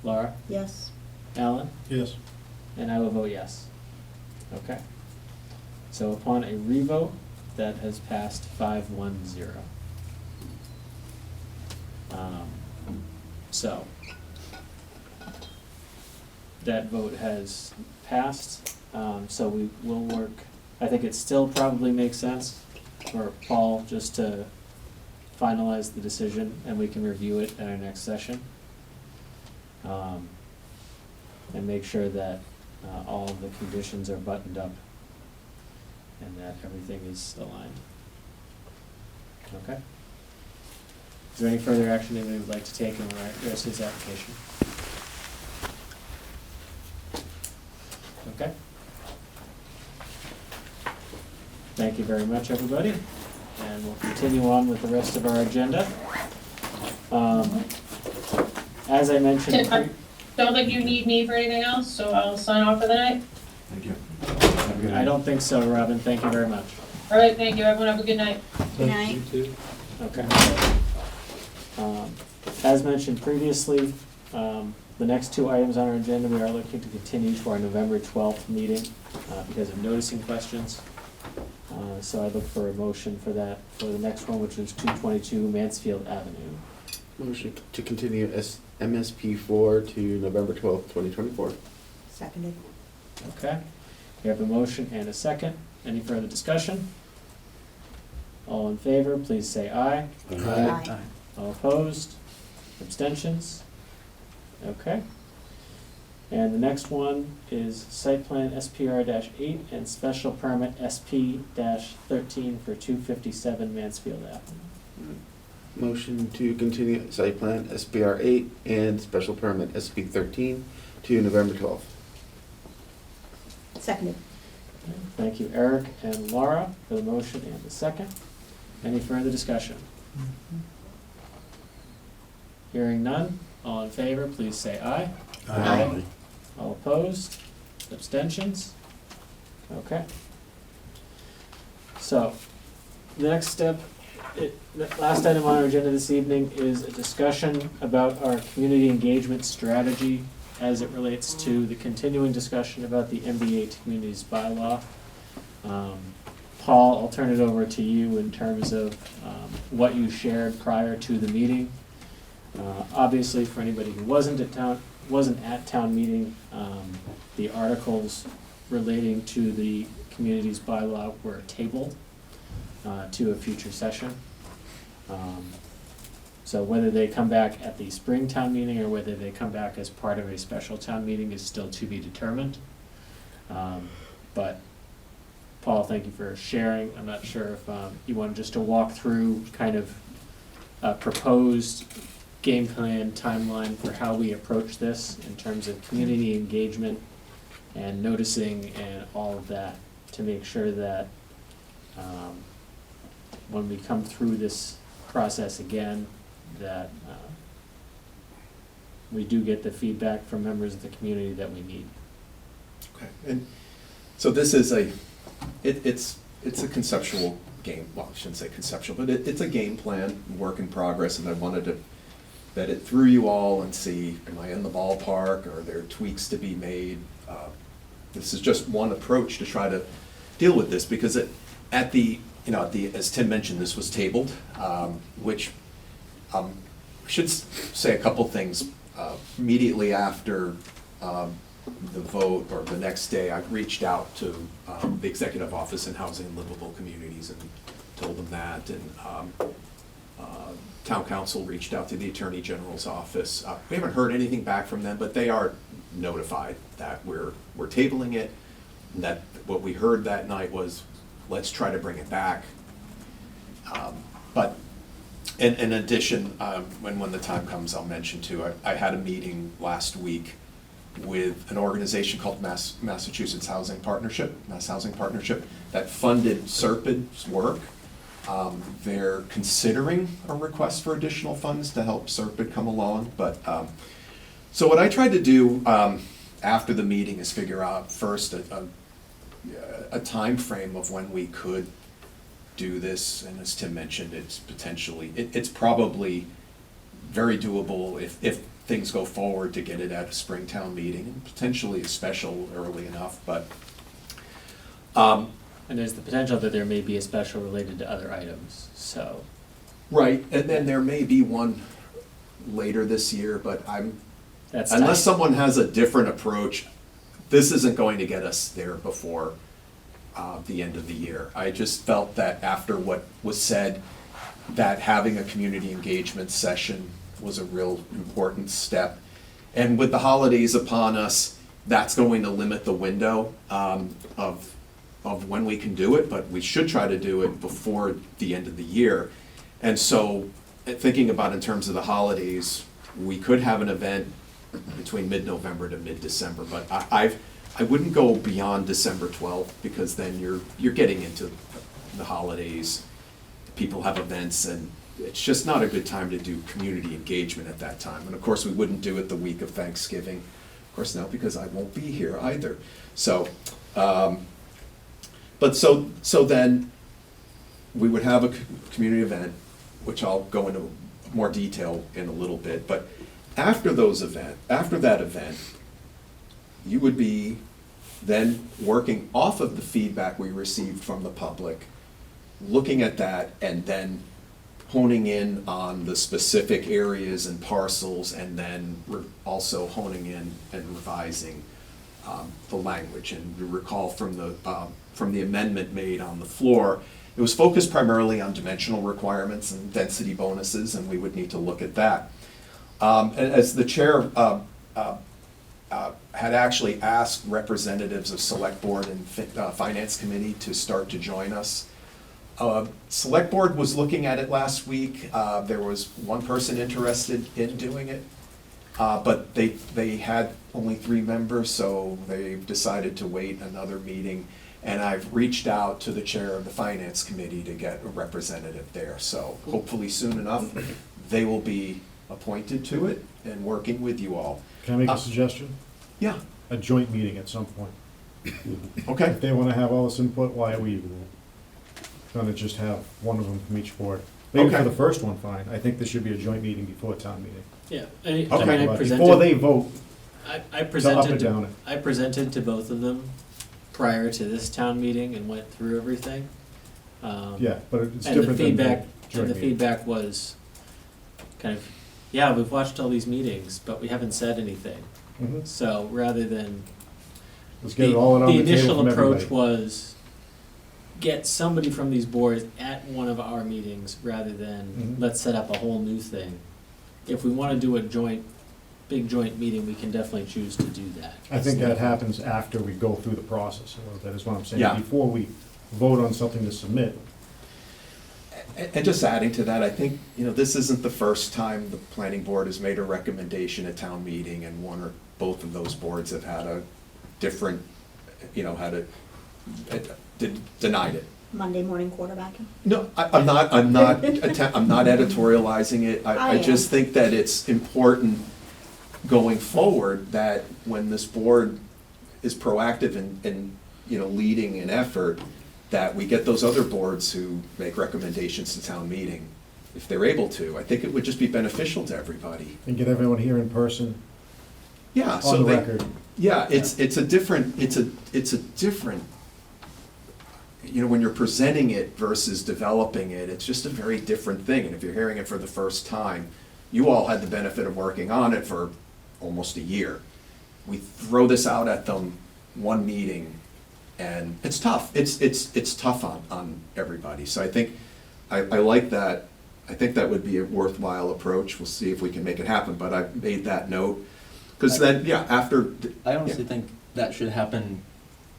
Laura? yes, Alan? Yes. And I will vote yes. Okay. So upon a revote, that has passed 5-1-0. So, that vote has passed, so we will work, I think it still probably makes sense for Paul just to finalize the decision, and we can review it at our next session. And make sure that all of the conditions are buttoned up and that everything is aligned. Okay? Is there any further action that we would like to take in regards to this application? Okay? Thank you very much, everybody, and we'll continue on with the rest of our agenda. As I mentioned, Don't think you need me for anything else, so I'll sign off for the night. Thank you. I don't think so, Robin, thank you very much. All right, thank you, everyone, have a good night. good night. Okay. As mentioned previously, the next two items on our agenda, we are looking to continue to our November 12th meeting because of noticing questions. So I look for a motion for that, for the next one, which is 222 Mansfield Avenue. Motion to continue MSP4 to November 12th, 2024. Seconded. Okay, we have a motion and a second. Any further discussion? All in favor, please say aye. Aye. All opposed? Abstentions? Okay. And the next one is site plan SPR-8 and special permit SP-13 for 257 Mansfield Avenue. Motion to continue site plan SPR8 and special permit SP13 to November 12th. Seconded. Okay, thank you, Eric and Laura, for the motion and the second. Any further discussion? Hearing none, all in favor, please say aye. Aye. All opposed? Abstentions? Okay. So, the next step, the last item on our agenda this evening is a discussion about our community engagement strategy as it relates to the continuing discussion about the MB8 Communities bylaw. Paul, I'll turn it over to you in terms of what you shared prior to the meeting. Obviously, for anybody who wasn't at town meeting, the articles relating to the communities bylaw were tabled to a future session. So whether they come back at the spring town meeting or whether they come back as part of a special town meeting is still to be determined. But Paul, thank you for sharing. I'm not sure if you want just to walk through kind of a proposed game plan timeline for how we approach this in terms of community engagement and noticing and all of that to make sure that, when we come through this process again, that, we do get the feedback from members of the community that we need. Okay, and so this is it's a conceptual game, well, I shouldn't say conceptual, but it's a game plan, work in progress, and I wanted to vet it through you all and see, am I in the ballpark, or are there tweaks to be made? This is just one approach to try to deal with this, because as Tim mentioned, this was tabled, which, I should say a couple things. Immediately after the vote, or the next day, I reached out to the Executive Office in Housing and Livable Communities and told them that, and Town Council reached out to the Attorney General's office. We haven't heard anything back from them, but they are notified that we're tabling it, and that what we heard that night was, let's try to bring it back. But in addition, when the time comes, I'll mention too, I had a meeting last week with an organization called Massachusetts Housing Partnership, Mass Housing Partnership, that funded SERPID's work. They're considering a request for additional funds to help SERPID come along, but, so what I tried to do after the meeting is figure out first a time frame of when we could do this, and as Tim mentioned, it's potentially, it's probably very doable if things go forward to get it at a Springtown meeting, and potentially a special early enough, but. And there's the potential that there may be a special related to other items, so. Right, and then there may be one later this year, but That's unless tight. someone has a different approach, this isn't going to get us there before the end of the year. I just felt that after what was said, that having a community engagement session was a real important step. And with the holidays upon us, that's going to limit the window of when we can do it, but we should try to do it before the end of the year. And so, thinking about in terms of the holidays, we could have an event between mid-November to mid-December, but I wouldn't go beyond December 12th, because then you're getting into the holidays. People have events, and it's just not a good time to do community engagement at that time. And of course, we wouldn't do it the week of Thanksgiving. Of course, now, because I won't be here either. So, so then we would have a community event, which I'll go into more detail in a little bit. But after that event, you would be then working off of the feedback we received from the public, looking at that, and then honing in on the specific areas and parcels, and then also honing in and revising the language. And you recall from the amendment made on the floor, it was focused primarily on dimensional requirements and density bonuses, and we would need to look at that. As the chair had actually asked representatives of Select Board and Finance Committee to start to join us. Select Board was looking at it last week. There was one person interested in doing it, but they had only 3 members, so they've decided to wait another meeting. And I've reached out to the chair of the Finance Committee to get a representative there. So hopefully soon enough, they will be appointed to it and working with you all. Can I make a suggestion? Yeah, A joint meeting at some point. okay. If they wanna have all this input, why are we gonna just have one of them from each board? Maybe for Okay. the first one, fine. I think there should be a joint meeting before town meeting. Yeah, I Okay. mean, But I before presented, they vote, I to up or presented, down it. I presented to both of them prior to this town meeting and went through everything. Yeah, but it's And the different than feedback, the joint and the meeting. feedback was kind of, yeah, we've watched all these meetings, but we haven't said anything. Mhm. So rather than, Let's get it all on the table initial from approach everybody. was get somebody from these boards at one of our meetings rather than Mhm. let's set up a whole new thing. If we wanna do a big joint meeting, we can definitely choose to do that. I think that happens after we go through the process a little bit, is what I'm saying. Yeah. Before we vote on something to submit. And just adding to that, I think, this isn't the first time the planning board has made a recommendation at town meeting, and one or both of those boards have had a different, had a denied it. Monday morning quarterbacking? No, I'm not editorializing it. I I just am. think that it's important going forward that when this board is proactive in, leading an effort, that we get those other boards who make recommendations to town meeting, if they're able to. I think it would just be beneficial to everybody. And get everyone here in person, Yeah, so on the they, record. yeah, it's a different, when you're presenting it versus developing it, it's just a very different thing. And if you're hearing it for the first time, you all had the benefit of working on it for almost a year. We throw this out at them one meeting, and it's tough. It's tough on everybody. So I think, I like that. I think that would be a worthwhile approach. We'll see if we can make it happen, but I've made that note. Because then, yeah, after. I honestly yeah. think that should happen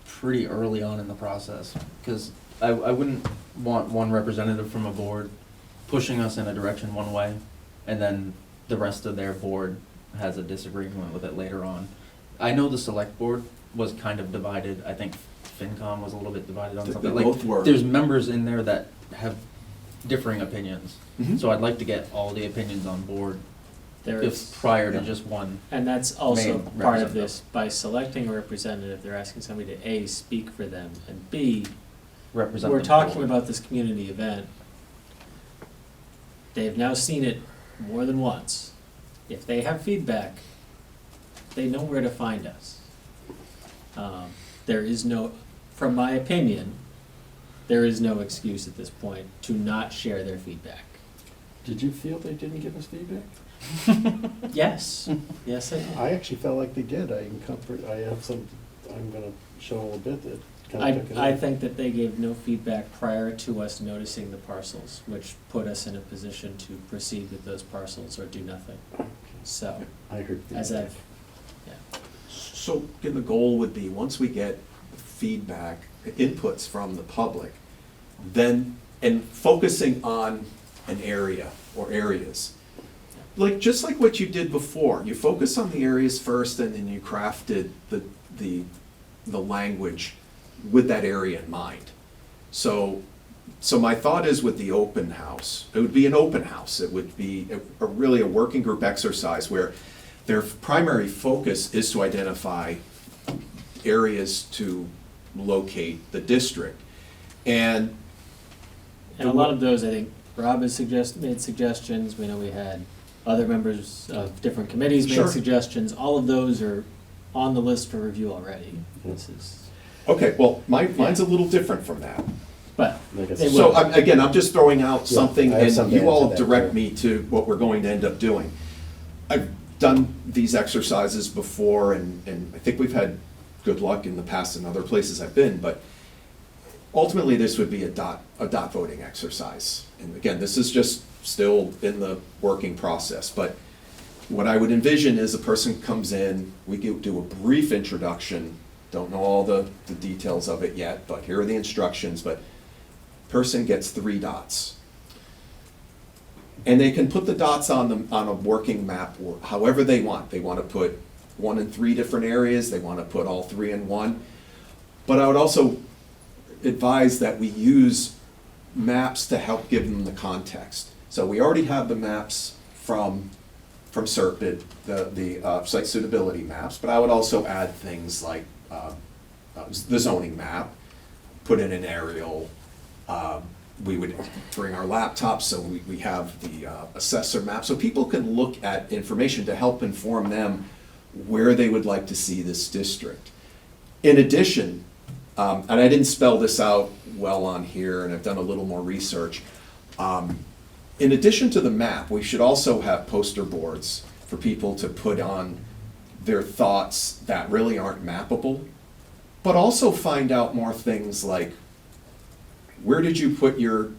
pretty early on in the process, because I wouldn't want one representative from a board pushing us in a direction one way, and then the rest of their board has a disagreement with it later on. I know the select board was kind of divided. I think FinCom was a little bit divided on They something. both were. There's members in there that have differing opinions. Mhm. So I'd like to get all the opinions on board There if is, prior to yeah. just one. and that's also main part of representative. this, by selecting a representative, they're asking somebody to A, speak for them, and B, Represent we're the talking board. about this community event. They've now seen it more than once. If they have feedback, they know where to find us. There is no, from my opinion, there is no excuse at this point to not share their feedback. Did you feel they didn't give us feedback? Yes, yes, I did. I actually felt like they did. I have some, I'm gonna show a little bit that kind of took it. I think that they gave no feedback prior to us noticing the parcels, which put us in a position to proceed with those parcels or do nothing. So, I heard as feedback. I've, yeah. So, again, the goal would be, once we get feedback, inputs from the public, then, and focusing on an area or areas. Just like what you did before, you focus on the areas first, and then you crafted the language with that area in mind. So my thought is, with the open house, it would be an open house. It would be really a working group exercise where their primary focus is to identify areas to locate the district. And And a lot of those, I think, Rob has made suggestions, we know we had other members of different committees Sure. made suggestions, all of those are on the list for review already. This is, Okay, well, mine's a little different from that. but Like I they said. will. So, I'm just throwing out Yeah, something, I have and something you to all add to that, direct too. me to what we're going to end up doing. I've done these exercises before, and I think we've had good luck in the past in other places I've been, but ultimately, this would be a dot voting exercise. And again, this is just still in the working process, but what I would envision is a person comes in, we do a brief introduction, don't know all the details of it yet, but here are the instructions, but person gets 3 dots. And they can put the dots on a working map, or however they want. They want to put 1 in 3 different areas, they want to put all 3 in one. But I would also advise that we use maps to help give them the context. So we already have the maps from SERPID, the site suitability maps, but I would also add things like the zoning map, put in an aerial. We would bring our laptops, so we have the assessor map, so people can look at information to help inform them where they would like to see this district. In addition, and I didn't spell this out well on here, and I've done a little more research. In addition to the map, we should also have poster boards for people to put on their thoughts that really aren't mappable, but also find out more things like, where did you put your,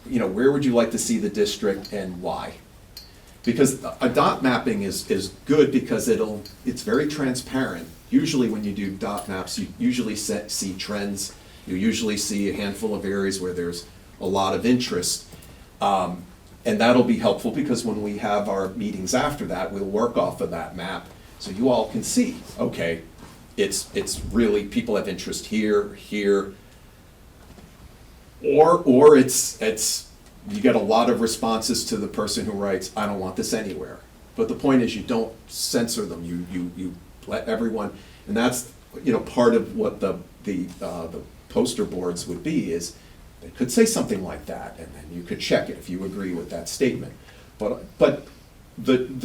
where would you like to see the district and why? Because a dot mapping is good because it's very transparent. Usually when you do dot maps, you usually see trends. You usually see a handful of areas where there's a lot of interest. And that'll be helpful because when we have our meetings after that, we'll work off of that map. So you all can see, okay, it's really, people have interest here, here. Or it's, you get a lot of responses to the person who writes, I don't want this anywhere. But the point is, you don't censor them, you let everyone, and that's, part of what the poster boards would be, is they could say something like that, and then you could check it if you agree with that statement. But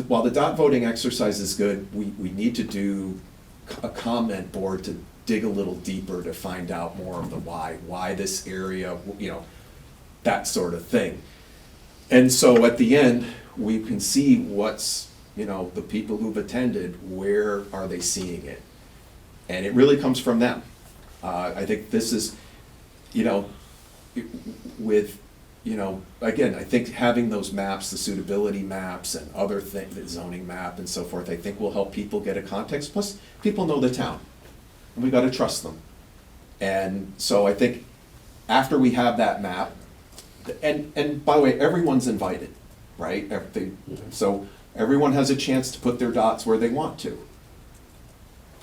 while the dot voting exercise is good, we need to do a comment board to dig a little deeper to find out more of the why this area, that sort of thing. And so at the end, we can see what's, the people who've attended, where are they seeing it? And it really comes from them. I think this is, with, again, I think having those maps, the suitability maps and other things, the zoning map and so forth, I think will help people get a context. Plus, people know the town, and we gotta trust them. And so I think after we have that map, and by the way, everyone's invited, right? So everyone has a chance to put their dots where they want to.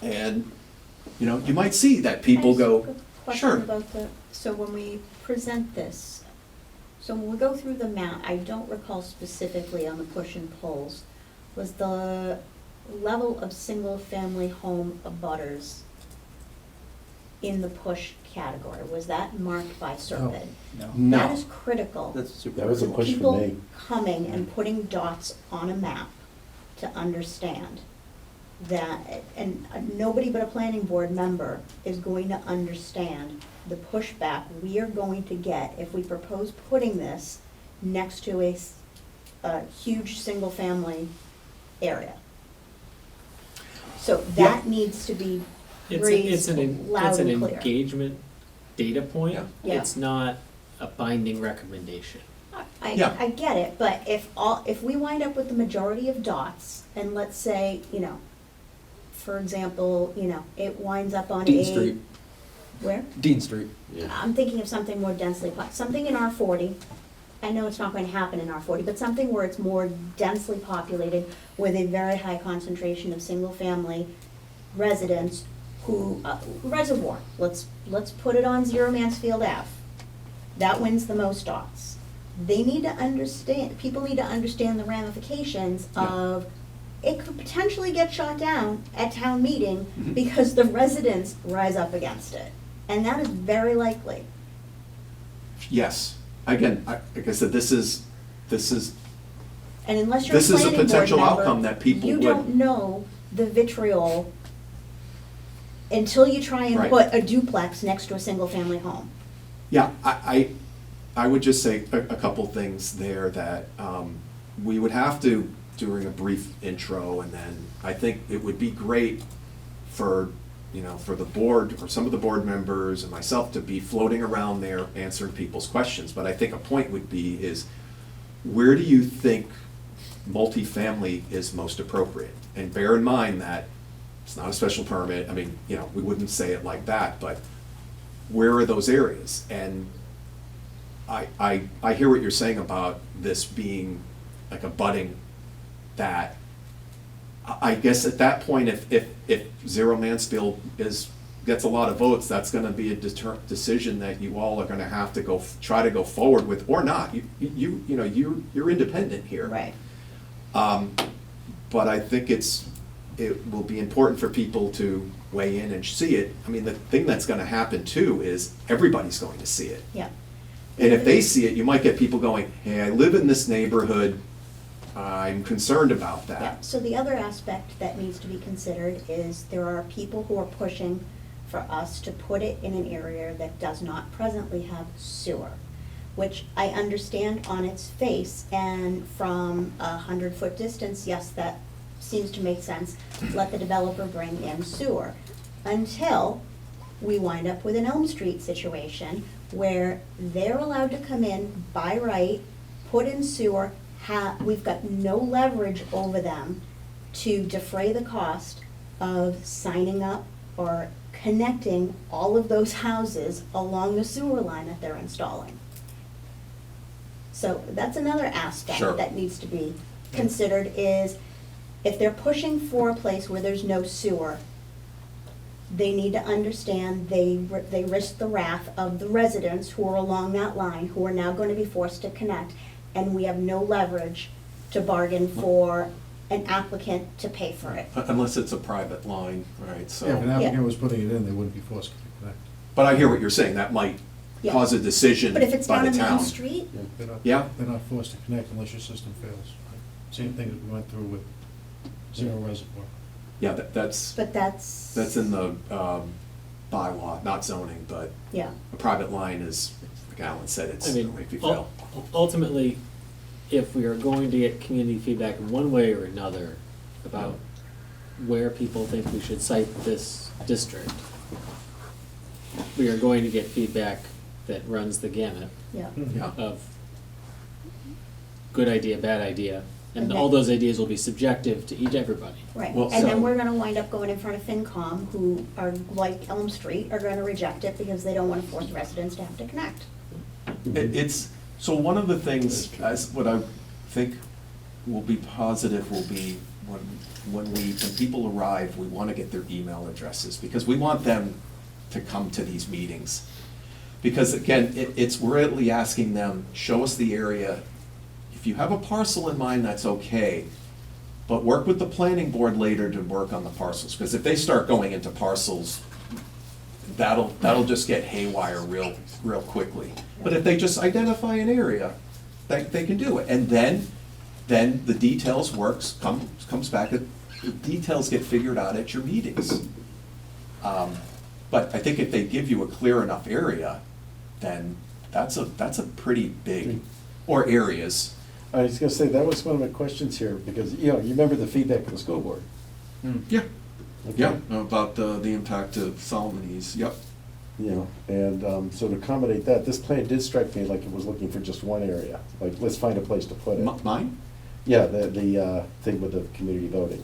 And, you might see that people go, sure. About so when we present this, so when we go through the map, I don't recall specifically on the push and pulls, was the level of single-family home abutters in the push category, was that marked by Serpide? No. That is critical. That's super. That was a to push for people me. coming and putting dots on a map to understand that, and nobody but a planning board member is going to understand the pushback we are going to get if we propose putting this next to a huge single-family area. So that needs to be raised loud and clear. Engagement data point. Yeah. It's not a binding recommendation. Yeah. I get it, but if we wind up with the majority of dots, and let's say, for example, it winds up on Dean Street. Where? Dean Street. I'm thinking of something more densely, something in R40. I know it's not going to happen in R40, but something where it's more densely populated with a very high concentration of single-family residents who, Reservoir, let's put it on 0 Mansfield Ave. That wins the most dots. They need to understand, people need to understand the ramifications of, it could potentially get shot down at town meeting because the residents rise up against it. And that is very likely. Yes. Again, like I said, this is, And unless you're a this is a planning board potential member, outcome that people you would. don't know the vitriol until you try and Right. put a duplex next to a single-family home. Yeah, I would just say a couple things there that we would have to, during a brief intro, and then I think it would be great for, for the board, or some of the board members and myself to be floating around there answering people's questions. But I think a point would be is, where do you think multifamily is most appropriate? And bear in mind that it's not a special permit, I mean, we wouldn't say it like that, but where are those areas? And I hear what you're saying about this being like a budding that, I guess at that point, if 0 Mansfield gets a lot of votes, that's gonna be a decision that you all are gonna have to try to go forward with, or not. You're independent here. Right. But I think it will be important for people to weigh in and see it. I mean, the thing that's gonna happen too is everybody's going to see it. Yeah. And if they see it, you might get people going, hey, I live in this neighborhood, I'm concerned about Yeah, that. so the other aspect that needs to be considered is there are people who are pushing for us to put it in an area that does not presently have sewer, which I understand on its face, and from 100-foot distance, yes, that seems to make sense. Let the developer bring in sewer, until we wind up with an Elm Street situation where they're allowed to come in by right, put in sewer, we've got no leverage over them to defray the cost of signing up or connecting all of those houses along the sewer line that they're installing. So that's another aspect Sure. that needs to be considered, is if they're pushing for a place where there's no sewer, they need to understand they risk the wrath of the residents who are along that line, who are now gonna be forced to connect, and we have no leverage to bargain for an applicant to pay for it. Unless it's a private line, right, so. Yeah, if an applicant was putting it in, they wouldn't be forced to connect. But I hear what you're saying, that might Yeah. cause a decision by But if it's down the a main town. street, Yeah. They're not forced to connect unless your system fails. Right? Same thing that we went through with Zero Reservoir. Yeah, that's but that's. in the bylaw, not zoning, but Yeah, a private line is, like Alan said, it's I mean, only if you fail. ultimately, if we are going to get community feedback one way or another about where people think we should cite this district, we are going to get feedback that runs the gamut yeah. Yeah. of good idea, bad idea, and Okay. all those ideas will be subjective to everybody. Right, Well, and then so- we're gonna wind up going in front of FinCom, who are, like Elm Street, are gonna reject it because they don't wanna force residents to have to connect. It's, so one of the things, as what I think will be positive will be when people arrive, we want to get their email addresses, because we want them to come to these meetings. Because again, we're really asking them, show us the area. If you have a parcel in mind, that's okay, but work with the planning board later to work on the parcels, because if they start going into parcels, that'll just get haywire real quickly. But if they just identify an area, they can do it, and then the details comes back, the details get figured out at your meetings. But I think if they give you a clear enough area, then that's a pretty big, or areas. I was gonna say, that was one of my questions here, because, you remember the feedback from the school board? Yeah. Okay. Yeah, about the impact of Solomon's, yep. And so to accommodate that, this plan did strike me like it was looking for just one area, like, let's find a place to put it. Mine? Yeah, the thing with the community voting.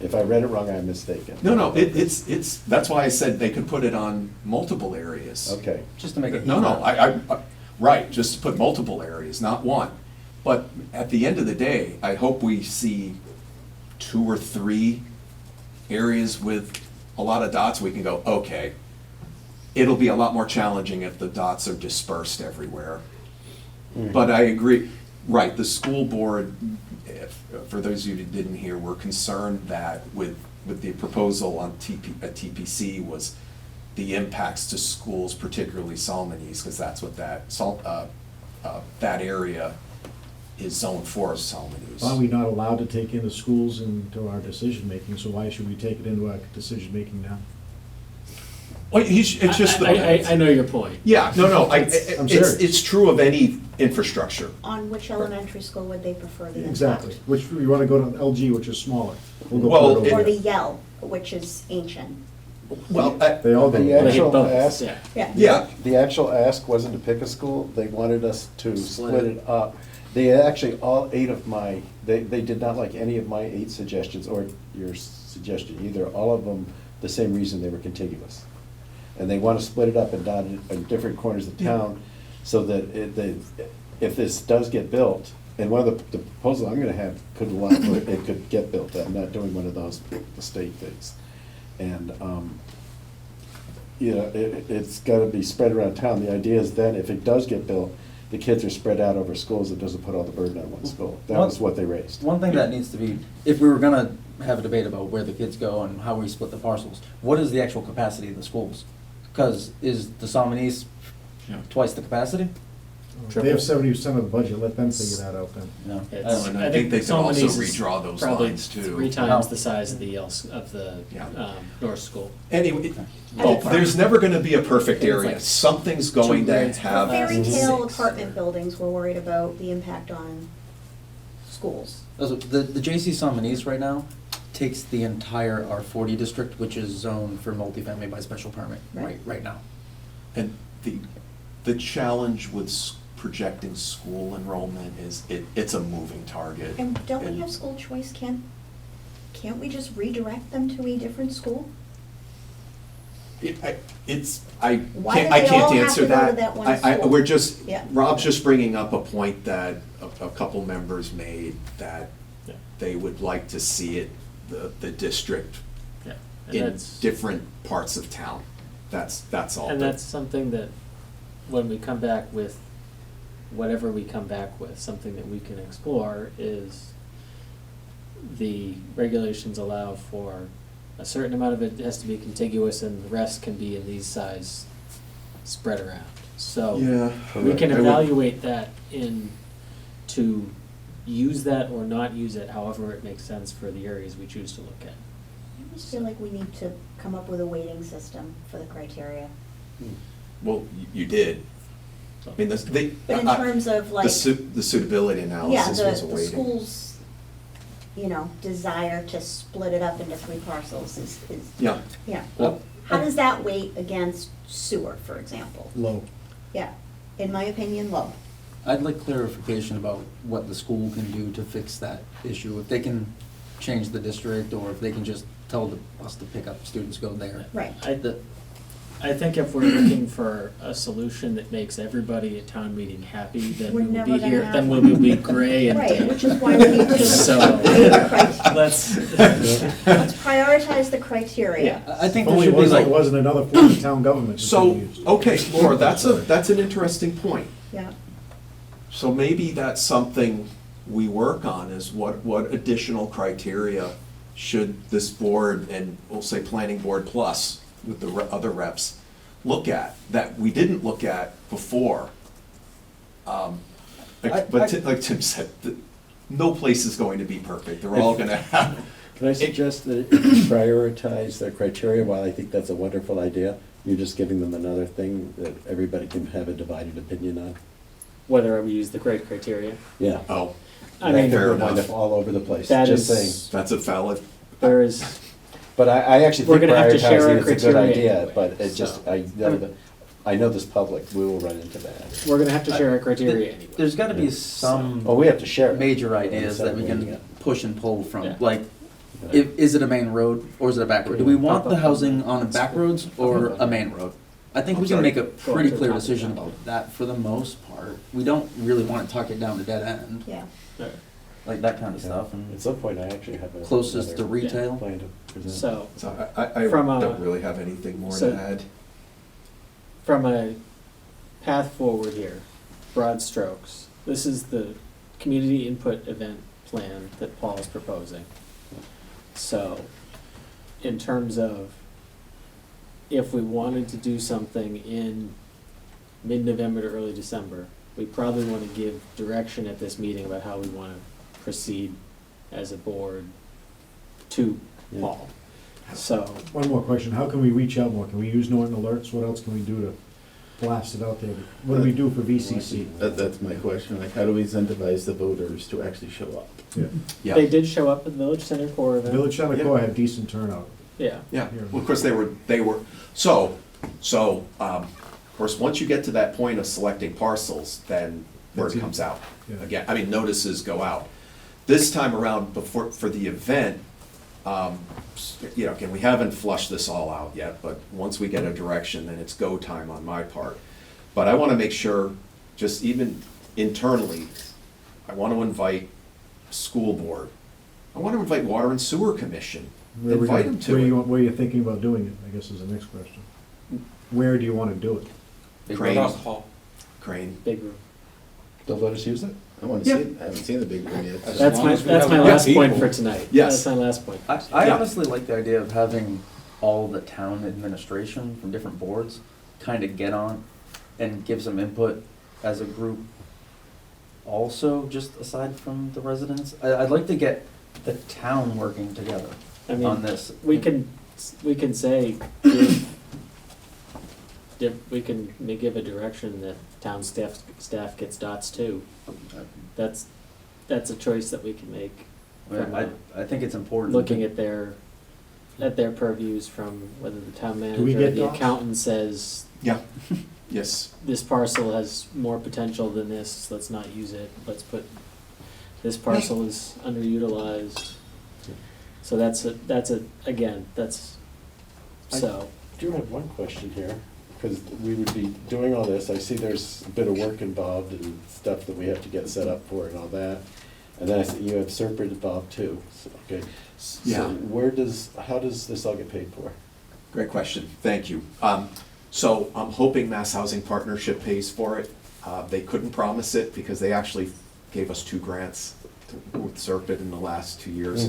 If I read it wrong, I'm mistaken. No, it's, that's why I said they could put it on multiple areas. Okay. Just to make it. No, I, right, just to put multiple areas, not one. But at the end of the day, I hope we see 2 or 3 areas with a lot of dots, we can go, okay. It'll be a lot more challenging if the dots are dispersed everywhere. But I agree, right, the school board, for those of you who didn't hear, were concerned that with the proposal on TPC was the impacts to schools, particularly Solomon's, because that's what that area is zoned for, Solomon's. Why are we not allowed to take in the schools into our decision-making, so why should we take it into our decision-making now? Well, it's just, I know your point. yeah, no, I'm serious. it's true of any infrastructure. On which elementary school would they prefer the impact? Exactly, which, you wanna go to LG, which is smaller. We'll go Well, put it Or over the there. Yell, which is ancient. Well, They all go. The over there. actual Both, ask, yeah. yeah, the actual ask wasn't to pick a school, they wanted us to split it up. They actually, all 8 of they did not like any of my 8 suggestions, or your suggestion either, all of them, the same reason, they were contiguous. And they want to split it up and dot it in different corners of town, so that if this does get built, and one of the proposals I'm gonna have could allow for it could get built, I'm not doing one of those state things. And, it's gotta be spread around town. The idea is then, if it does get built, the kids are spread out over schools, it doesn't put all the burden on one school. That was what they raised. One thing that needs to be, if we were gonna have a debate about where the kids go and how we split the parcels, what is the actual capacity of the schools? Because is the Solomon's Yeah. twice the capacity? They have 70% of the budget, let them figure that out then. No. It's- and I think they can also Solomon's is redraw those probably lines, too. 3 times the size of the Yeah. North School. Anyway, Okay. there's never gonna be a perfect It's area. like Something's going to grades For have. fairy tale six. apartment buildings, we're worried about the impact on schools. The J.C. Solomon's right now takes the entire R40 district, which is zoned for multifamily by special permit, Right. right now. And the challenge with projecting school enrollment is it's a moving target. And don't we And- have school choice, can't we just redirect them to a different school? I Why can't do they all have answer to go to that. that one school? We're just, Yeah. Rob's just bringing up a point that a couple members made, that Yeah. they would like to see it, the district Yeah. And in that's- different parts of town. That's all. And that's something that, when we come back with, whatever we come back with, something that we can explore is the regulations allow for a certain amount of it has to be contiguous and the rest can be in these size spread around. So we can I would- evaluate that to use that or not use it, however it makes sense for the areas we choose to look at. I just feel like we need to come up with a weighting system for the criteria. Well, you did. I mean, But in terms of like, the suitability yeah, analysis was a the weighting. school's, desire to split it up into 3 parcels is, Yeah. yeah. Well, How does that weight against sewer, for example? Low. Yeah, in my opinion, low. I'd like clarification about what the school can do to fix that issue. If they can change the district, or if they can just tell us to pick up students, go there. Right. I think if we're looking for a solution that makes everybody at town meeting happy, then We're we will never be gonna here, have then we one. will be gray and. Right, which is why we need to So, weigh the criteria. let's, Let's prioritize the criteria. Yeah. I think there Only should be was, like, it wasn't another form of town government. that's So, being used. okay, Laura, that's an interesting point. Yeah, So maybe that's something we work on, is what additional criteria should this board, and we'll say planning board plus with the other reps, look at, that we didn't look at before? Like Tim said, no place is going to be perfect, they're all gonna have. Can I suggest that if you prioritize their criteria, while I think that's a wonderful idea, you're just giving them another thing that everybody can have a divided opinion on? whether we use the correct criteria. Yeah. Oh, I That mean, could fair wind enough. up all over the place, That just is- saying. That's a valid, there is, But I actually We're think gonna have to share our prioritizing is a good criteria idea, anyway, but it just, so. I know this public, we will run into that. we're gonna have to share our criteria anyway. there's gotta be Yeah. some Well, we have to share it. major ideas that we Instead of can waiting push and pull from. Yeah. Like, is it a main road or is it a back road? Do we want the housing on back roads or a main road? I think we can make a pretty clear decision about that for the most part. We don't really want to tuck it down to dead end, yeah. like that kind of Yeah. stuff. At And some point, I actually have a. closest to another retail. Plan to present. So, so I From a- don't really have anything more so- to add. from a path forward here, broad strokes, this is the community input event plan that Paul is proposing. So, in terms of, if we wanted to do something in mid-November to early December, we probably want to give direction at this meeting about how we want to proceed as a board to Yeah. Paul. So, One more question, how can we reach out more? Can we use Norton Alerts? What else can we do to blast it out there? What do we do for VCC? That's my question, like, how do we incentivize the voters to actually show up? Yeah. Yeah. they did show up at the Village Center Core event. Village Center Core had decent turnout. Yeah. Yeah, well, of course, they were, so, of course, once you get to that point of selecting parcels, then word That's it. comes out. Yeah. Again, I mean, notices go out. This time around, for the event, again, we haven't flushed this all out yet, but once we get a direction, then it's go time on my part. But I wanna make sure, just even internally, I wanna invite school board. I wanna invite Water and Sewer Commission. Where we Invite gonna- them to where it. you, where you're thinking about doing it, I guess is the next question. Where do you wanna do it? Big Crane. roads. Crane. Big room. They'll let us use it? I wanna see it, I haven't seen the big room yet. That's my last point for tonight. Yes. That's my last point. I Yeah. honestly like the idea of having all the town administration from different boards kind of get on and give some input as a group. Also, just aside from the residents, I'd like to get the town working together I on mean, this. we can say, we can give a direction that town staff gets dots too. That's a choice that we can make. I think it's important. Looking at their purviews from whether the town we manager, get the dots? accountant says, Yeah, yes. this parcel has more potential than this, let's not use it, this parcel is underutilized. So so, I do have one question here, because we would be doing all this, I see there's a bit of work involved and stuff that we have to get set up for and all that. And then I said, you have Serpent involved too, so, okay. Yeah. So how does this all get paid for? Great question, thank you. So I'm hoping Mass Housing Partnership pays for it. They couldn't promise it because they actually gave us 2 grants with Serpent in the last 2 years.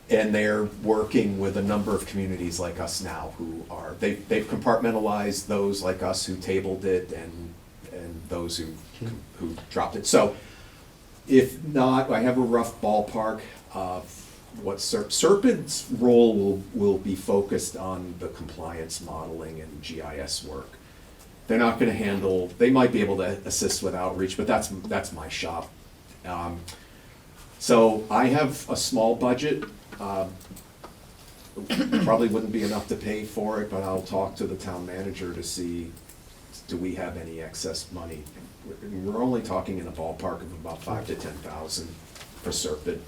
And they're working with a number of communities like us now who are, they've compartmentalized those like us who tabled it and those who dropped it. So if not, I have a rough ballpark of what Serpent's role will be focused on the compliance modeling and GIS work. They're not gonna handle, they might be able to assist with outreach, but that's my shop. So I have a small budget. Probably wouldn't be enough to pay for it, but I'll talk to the town manager to see, do we have any excess money? We're only talking in a ballpark of about 5,000 to 10,000 for Serpent.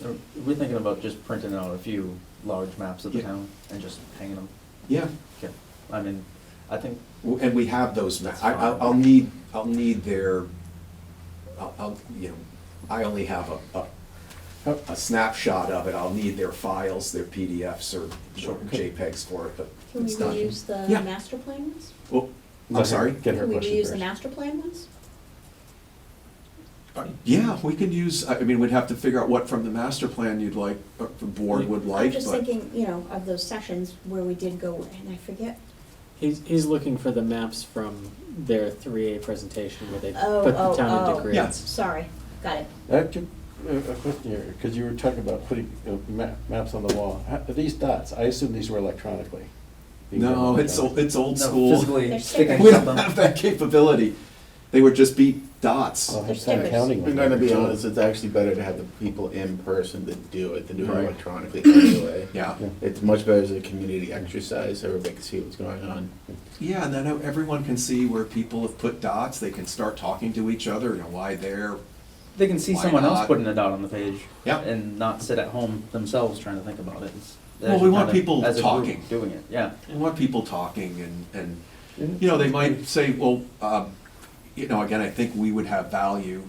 Are we thinking about just printing out a few large maps of the Yeah. town and just hanging them? Yeah, Okay, I mean, I think, and we have those maps. That's fine. I'll need their, I only have a snapshot of it. I'll need their files, their PDFs or JPEGs for it, but Can we it's done. reuse the Yeah. master plan ones? Oh, I'm sorry? Get her Can we question reuse the first. master plan ones? Yeah, we could use, I mean, we'd have to figure out what from the master plan you'd like, the board would like, I'm just but. thinking, of those sessions where we did go, and I forget. He's looking for the maps from their 3A presentation where they Oh, put the town into oh, grids. Yeah. Sorry, got it. A question here, because you were talking about putting maps on the wall. These dots, I assume these were electronically. being done No, it's electronically. old no, school. physically They're sticking stickers. We don't something. have that capability. They would just be dots. I'll They're have to stickers. counting. I'm gonna be honest, it's actually better to have the people in person to do it than do it Right. electronically anyway. Yeah. It's much better as a community exercise, everybody can see what's going on. Yeah, and then everyone can see where people have put dots. They can start talking to each other, why they're, They can see Why someone else not? putting a dot on the page. Yeah. And not sit at home themselves trying to think about it. It's Well, we want actually people as a group talking. Doing it, yeah. we want people talking and, they might say, well, again, I think we would have value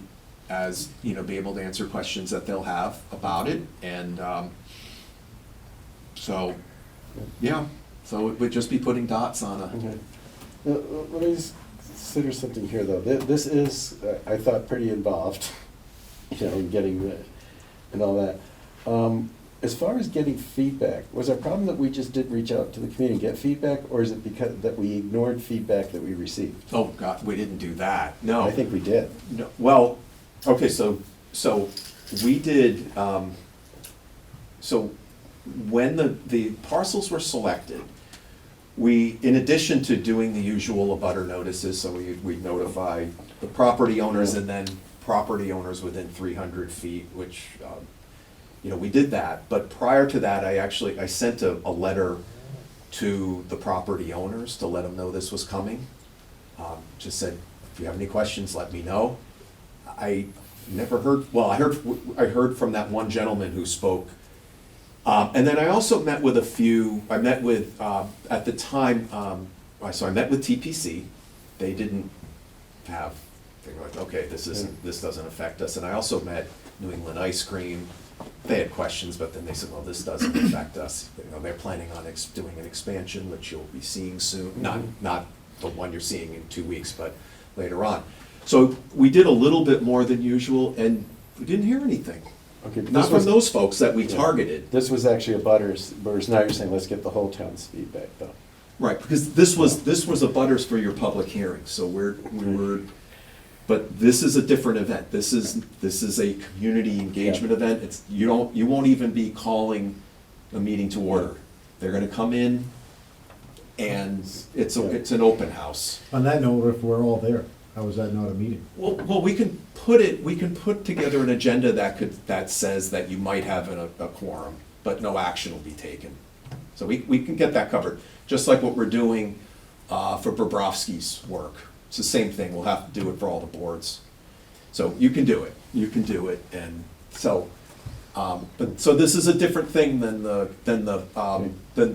as, be able to answer questions that they'll have about it. And, so it would just be putting dots on a, Okay. Let me just consider something here, though. This is, I thought, pretty involved, in getting the, and all that. As far as getting feedback, was our problem that we just didn't reach out to the community and get feedback, or is it because that we ignored feedback that we received? oh, God, we didn't do that. No. I think we did. No, well, okay, so we did, so when the parcels were selected, we, in addition to doing the usual abutter notices, so we'd notify the property owners and then property owners within 300 feet, which, we did that. But prior to that, I sent a letter to the property owners to let them know this was coming. Just said, if you have any questions, let me know. I never heard, well, I heard from that one gentleman who spoke. And then I also met with at the time, so I met with TPC. They didn't have, they were like, okay, this doesn't affect us. And I also met New England Ice Cream. They had questions, but then they said, well, this doesn't affect us. They're planning on doing an expansion, which you'll be seeing soon. Not the one you're seeing in 2 weeks, but later on. So we did a little bit more than usual, and we didn't hear anything. Okay, but Not this from was- those folks that we Yeah. targeted. This was actually a butters, whereas now you're saying, let's get the whole town's feedback, though. Right, because this was a butters for your public hearing, so we were, but this is a different event. This is a community engagement event. It's, you won't even be calling a meeting to order. They're gonna come in and it's an open house. On that note, if we're all there, how is that not a meeting? Well, we can put together an agenda that says that you might have a quorum, but no action will be taken. So we can get that covered, just like what we're doing for Bobrovsky's work. It's the same thing, we'll have to do it for all the boards. So you can do it, and so, but, so this is a different thing than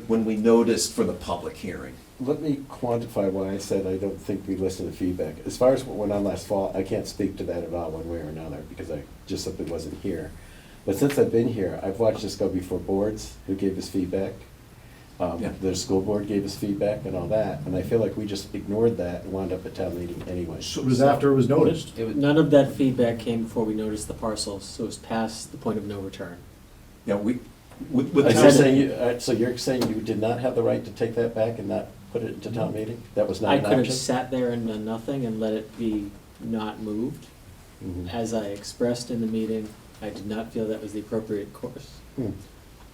when we noticed for the public hearing. let me quantify why I said I don't think we listened to feedback. As far as what went on last fall, I can't speak to that at all one way or another, because I just simply wasn't here. But since I've been here, I've watched this go before boards who gave us feedback. Yeah. The school board gave us feedback and all that, and I feel like we just ignored that and wound up at town meeting anyway. It was after it was noticed. It would, None of that feedback came before we noticed the parcels, so it was past the point of no return. Yeah, with Are the you saying so you're saying you did not have the right to take that back and not put it into town meeting? That was not I an could have option? sat there and done nothing and let it be not moved. Mhm. As I expressed in the meeting, I did not feel that was the appropriate course. Hmm.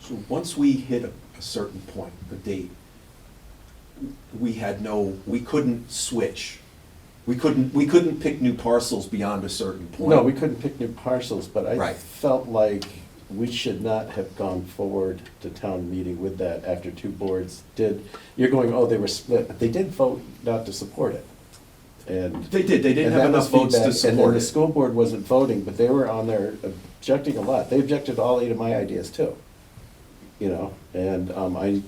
So once we hit a certain point, a date, we couldn't switch. We couldn't pick new parcels beyond a certain point. No, we couldn't pick new parcels, but I Right. felt like we should not have gone forward to town meeting with that after two boards did. You're going, oh, they were split, but they did vote not to support it. And They didn't and have that enough was votes to feedback. And then support the it. school board wasn't voting, but they were on there objecting a lot. They objected to all 8 of my ideas too. You know, and I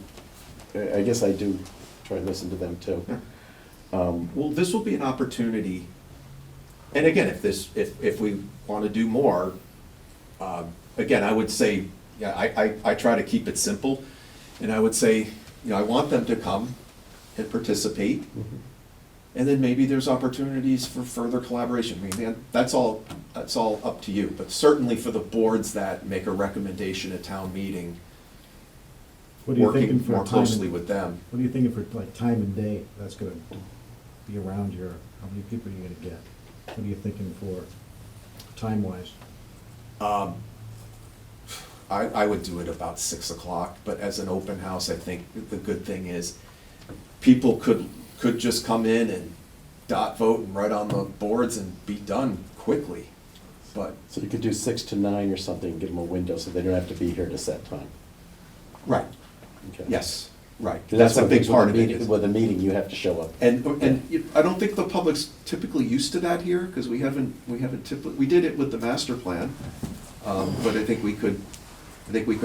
guess I do try and listen to them too. Well, this will be an opportunity, and again, if we want to do more, again, I would say, yeah, I try to keep it simple, and I would say, you know, I want them to come and participate, Mhm. and then maybe there's opportunities for further collaboration. I mean, that's all up to you, but certainly for the boards that make a recommendation at town meeting, What are you thinking working for more time? closely with them. What are you thinking for like time and day that's gonna be around here? How many people are you gonna get? What are you thinking for time-wise? I would do it about 6 o'clock, but as an open house, I think the good thing is people could just come in and dot vote and write on the boards and be done quickly. But, So you could do 6 to 9 or something, give them a window so they don't have to be here to set time. right, Okay. yes, right. 'Cause That's a one big thing part of with a it. meeting- is- With a meeting, you have to show up. And I don't think the public's typically used to that here, because we haven't typically, we did it with the master plan. But I think we could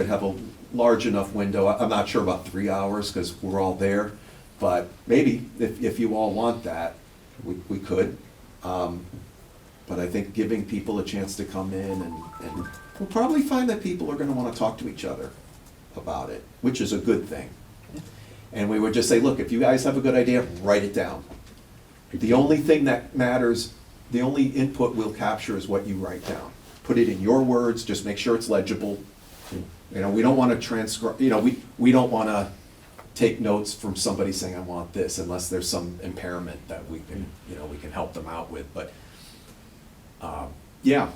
have a large enough window. I'm not sure about 3 hours, because we're all there. But maybe, if you all want that, we could. But I think giving people a chance to come in and we'll probably find that people are gonna wanna talk to each other about it, which is a good thing. And we would just say, look, if you guys have a good idea, write it down. The only thing that matters, the only input we'll capture is what you write down. Put it in your words, just make sure it's legible. You know, we don't wanna transcribe, you know, we don't wanna take notes from somebody saying, I want this, unless there's some impairment that we can, you know, we can help them out with, but, yeah.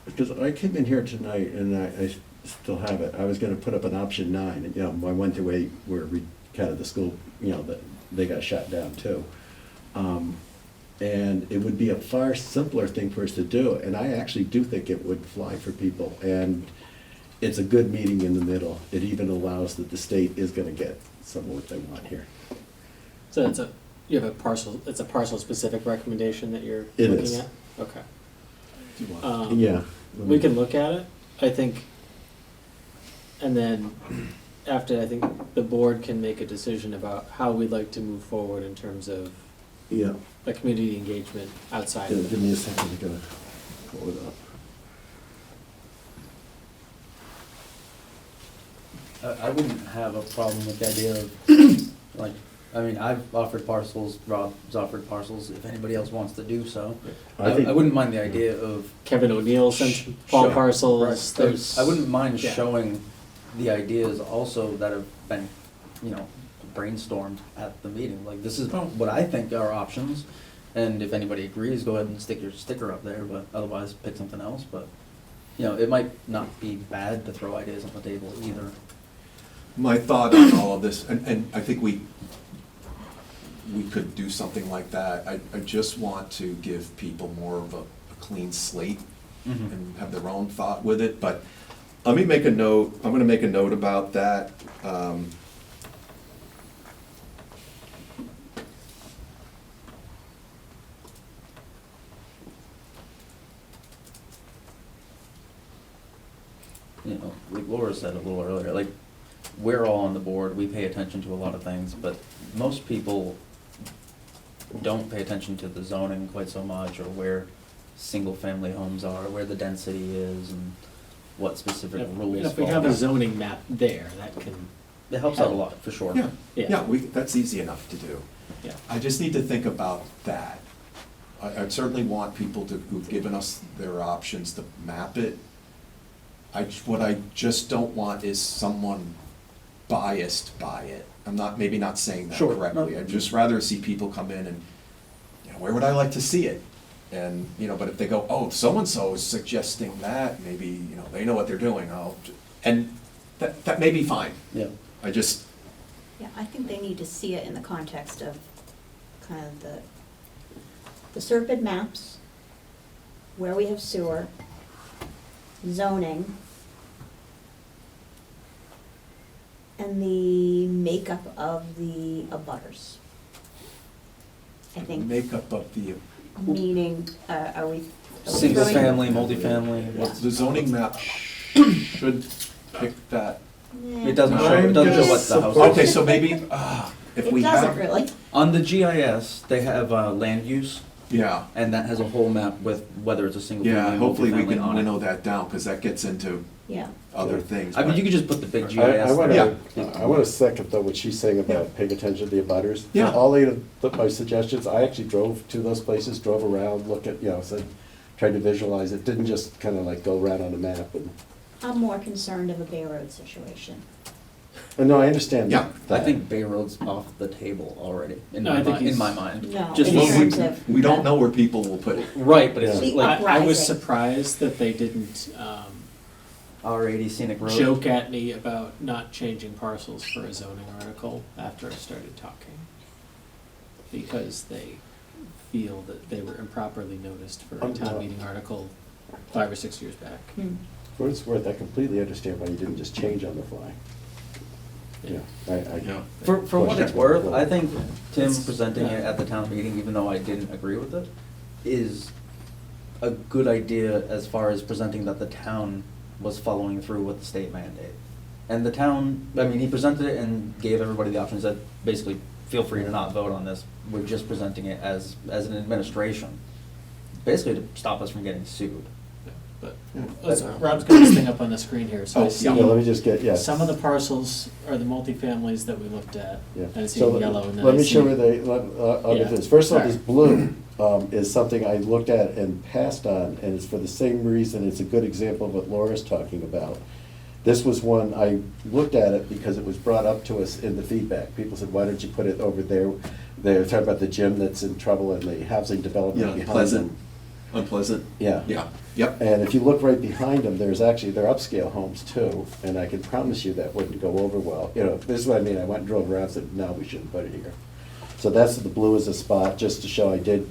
Because I came in here tonight and I still have it. I was gonna put up an option 9, and, you know, my 1 through 8 were kind of the school, you know, that they got shot down too. And it would be a far simpler thing for us to do, and I actually do think it would fly for people. And it's a good meeting in the middle. It even allows that the state is gonna get some of what they want here. So you have it's a parcel-specific recommendation that you're It looking is. at? Okay. Do you want- Yeah. We can look at it, I think, and then after, I think the board can make a decision about how we'd like to move forward in terms of Yeah. a community engagement outside of it. Give me a second, I gotta pull it up. I wouldn't have a problem with the idea of, like, I mean, I've offered parcels, Rob's offered parcels, if anybody else wants to do so. I think- I wouldn't mind the idea of. Kevin O'Neill sent Paul Sure. parcels, Right. there's. I wouldn't mind yeah. showing the ideas also that have been, you know, brainstormed at the meeting. Like, this is what I think are options, and if anybody agrees, go ahead and stick your sticker up there, but otherwise pick something else. But, you know, it might not be bad to throw ideas on the table either. My thought on all of this, and I think we could do something like that. I just want to give people more of a clean slate and have their own thought with it, but let me make a note, I'm gonna make a note about that. You know, like Laura said a little earlier, like, we're all on the board, we pay attention to a lot of things, but most people don't pay attention to the zoning quite so much, or where single-family homes are, where the density is, and what specific rules If we fall. have a zoning map there, that can, It helps out a lot, for sure. Yeah, Yeah. yeah, that's easy enough to do. yeah. I just need to think about that. I certainly want people who've given us their options to map it. What I just don't want is someone biased by it. I'm not, maybe not saying that Sure, correctly. no. I'd just rather see people come in and, you know, where would I like to see it? And, you know, but if they go, oh, so-and-so is suggesting that, maybe, you know, they know what they're doing, and that may be fine. Yeah. I just, Yeah, I think they need to see it in the context of kind of the Serpide maps, where we have sewer, zoning, and the makeup of the abutters. I think, makeup of the, meaning, are we? Single throwing- family, multifamily, Yeah. the zoning map should pick that. it doesn't show, it doesn't show what the house is. Okay, so maybe, if we It have. doesn't really. On the GIS, they have land use, Yeah, and that has a whole map with whether it's a single yeah, family, hopefully we multifamily can on it. winnow that down, because that gets into Yeah. other things. I mean, but- you could just put the big I GIS wanna, there. I wanna second though what she's saying about paying attention to the abutters. Yeah. All 8 of my suggestions, I actually drove to those places, drove around, looked at, you know, said, tried to visualize it, didn't just kinda like go around on a map and, I'm more concerned of a Bay Road situation. no, I understand Yeah, that. I think Bay Road's off the table already, in No, I my think mind, in he's- my mind. No, Just in Well, terms of. we don't know where people will put it. Right, but it's The like I was uprising. surprised that they didn't, R80 scenic road. joke at me about not changing parcels for a zoning article after I started talking. Because they feel that they were improperly noticed for a town meeting article 5 or 6 years back. Hmm. For what it's worth, I completely understand why you didn't just change on the fly. Yeah, I. Yeah. For what Questions it's worth, about I the think Tim It's- presenting it yeah. at the town meeting, even though I didn't agree with it, is a good idea as far as presenting that the town was following through with the state mandate. And the town, I mean, he presented it and gave everybody the option, said, basically, feel free to not vote on this, we're just presenting it as an administration, basically to stop us from getting sued. But Yeah. Rob's got this thing up on the screen here, so Oh, I see. yeah. Yeah, let me just get, yeah. Some of the parcels are the multifamilies that we looked at. Yeah. And it's So in yellow and then let I me see- show you I'll Yeah. do this. First of all, this Alright. blue is something I looked at and passed on, and it's for the same reason, it's a good example of what Laura's talking about. This was one, I looked at it because it was brought up to us in the feedback. People said, why don't you put it over there? They're talking about the gym that's in trouble and the housing development Yeah, behind Pleasant, them. Unpleasant. Yeah. Yeah, yep. And if you look right behind them, they're upscale homes too, and I can promise you that wouldn't go over well. You know, this is what I mean, I went and drove around and said, no, we shouldn't put it here. So that's the blue as a spot, just to show I did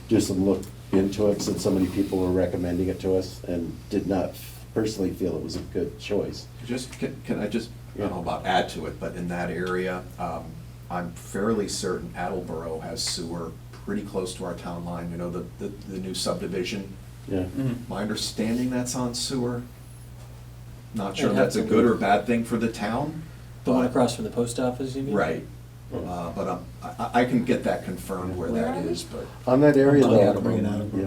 do some look into it, since so many people were recommending it to us, and did not personally feel it was a good choice. Just, can I just, I don't know about add to it, but in that area, I'm fairly certain Attleboro has sewer pretty close to our town line, you know, the new subdivision. Yeah. Mhm. My understanding that's on sewer. Not sure It'd have that's a to good be. or bad thing for the town. The one but- across from the post office, you mean? Right, Yeah. but I can get that confirmed where Where that are we? is, but On that area Oh, though. yeah, I'll bring it out. Yeah.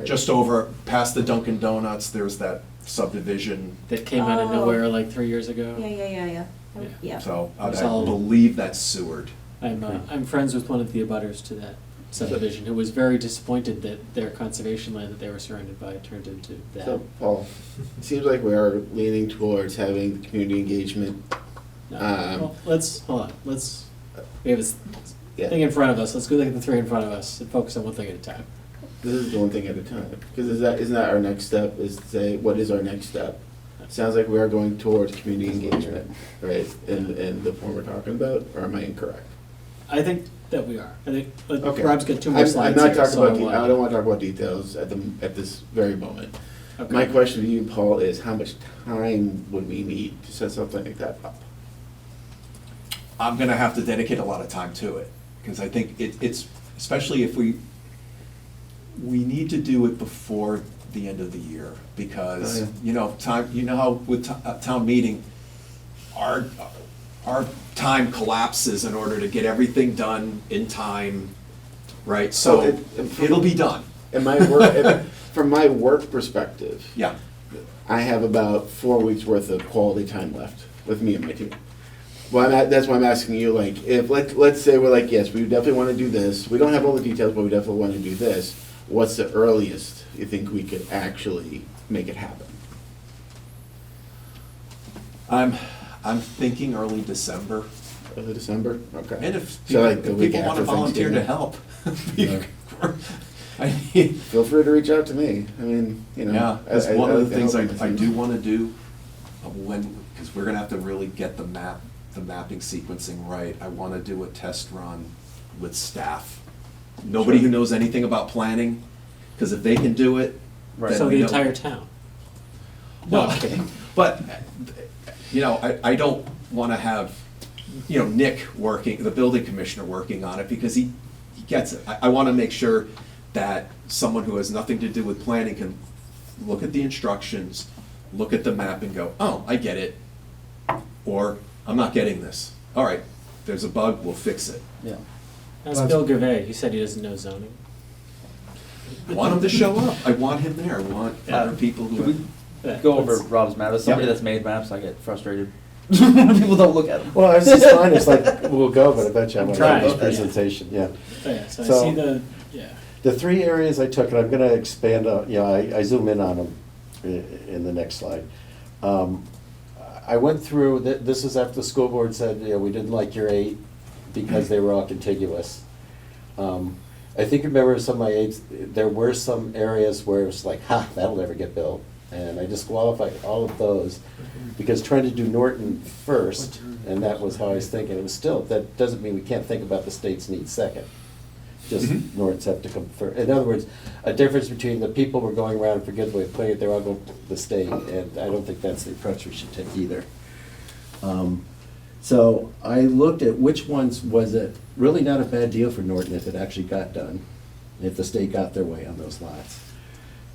just over, past the Dunkin' Donuts, there's that subdivision. That came out of Oh. nowhere like 3 years ago. Yeah. Yeah. Yeah. So It's I all- believe that's Seward. I'm friends with one of the abutters to that subdivision, who was very disappointed that their conservation land that they were surrounded by turned into that. So, Paul, it seems like we are leaning towards having the community engagement. No, Um, well, we have this Yeah. thing in front of us, let's go look at the 3 in front of us and focus on one thing at a time. This is one thing at a time, because isn't that our next step, is to say, what is our next step? Sounds like we are going towards community engagement, right, in the form we're talking about, or am I incorrect? I think that we are. I think Okay. Rob's got 2 more I'm slides not here, talking so about, I'll, I don't want to talk about details at this very moment. okay. My question to you, Paul, is how much time would we need to set something like that up? I'm gonna have to dedicate a lot of time to it, because I think it's, especially if we need to do it before the end of the year, Oh, because, yeah. you know, how with town meeting, our, our time collapses in order to get everything done in time, right? So it'll be done. In my work, from my work perspective, Yeah. I have about 4 weeks worth of quality time left with me and my team. Well, that's why I'm asking you, like, if, let's say we're like, yes, we definitely want to do this. We don't have all the details, but we definitely want to do this. What's the earliest you think we could actually make it happen? I'm thinking early December. Early December? Okay. And if So, like, the people, week want to after volunteer to Thanksgiving? help. I mean, Feel free to reach out to me. I mean, you know. yeah, that's I one of like the to things help I with things. do want to do because we're gonna have to really get the mapping sequencing right. I want to do a test run with staff. Nobody who knows anything about planning, because if they can do it, then So we the know- entire town. Well, but, you know, I don't want to have, you know, Nick working, the building commissioner working on it, because he gets it. I want to make sure that someone who has nothing to do with planning can look at the instructions, look at the map and go, oh, I get it. Or, I'm not getting this. All right, there's a bug, we'll fix it. Yeah. That's Bill Gervais, he said he doesn't know zoning. I want him to show up. I want him there. I want Yeah. other people Could who. we Yeah, go over let's- Rob's map? As somebody Yeah. that's made maps, I get frustrated when people don't look at them. Well, it's just fine, it's like, we'll go, but I bet you I'm I'm gonna have this trying. presentation, yeah. Oh, yeah, so I So- see the, yeah. The 3 areas I took, and I'm gonna expand, you know, I zoom in on them in the next slide. I went through, this is after the school board said, you know, we didn't like your 8 because they were all contiguous. I think, remember some of my 8s, there were some areas where it was like, ha, that'll never get built. And I disqualified all of those, because trying to do Norton first, and that was how I was thinking, it was still, that doesn't mean we can't think about the state's needs second. Just Norton's have to come first. In other words, a difference between the people were going around, forget the way to put it, they're all going to the state, and I don't think that's the approach we should take either. So I looked at which ones was it really not a bad deal for Norton if it actually got done, if the state got their way on those lots.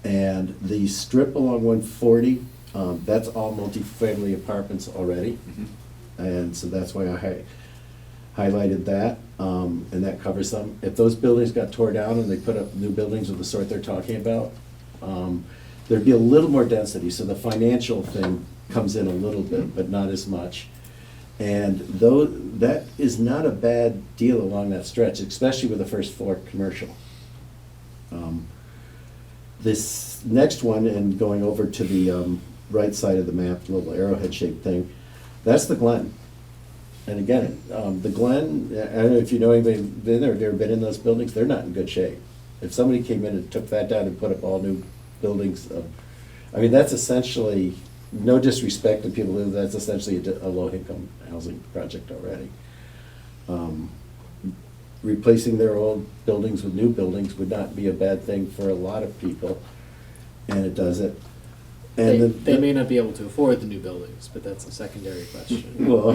And the strip along 140, that's all multifamily apartments already. And so that's why I highlighted that, and that covers them. If those buildings got tore down and they put up new buildings of the sort they're talking about, there'd be a little more density, so the financial thing comes in a little bit, but not as much. And though, that is not a bad deal along that stretch, especially with the first floor commercial. This next one, and going over to the right side of the map, little arrowhead-shaped thing, that's the Glen. And again, the Glen, I don't know if you know anybody been there, ever been in those buildings, they're not in good shape. If somebody came in and took that down and put up all new buildings, I mean, that's essentially, no disrespect to people who, that's essentially a low-income housing project already. Replacing their old buildings with new buildings would not be a bad thing for a lot of people, and it does it. And They may not be able to afford the new buildings, but that's a secondary question. Well,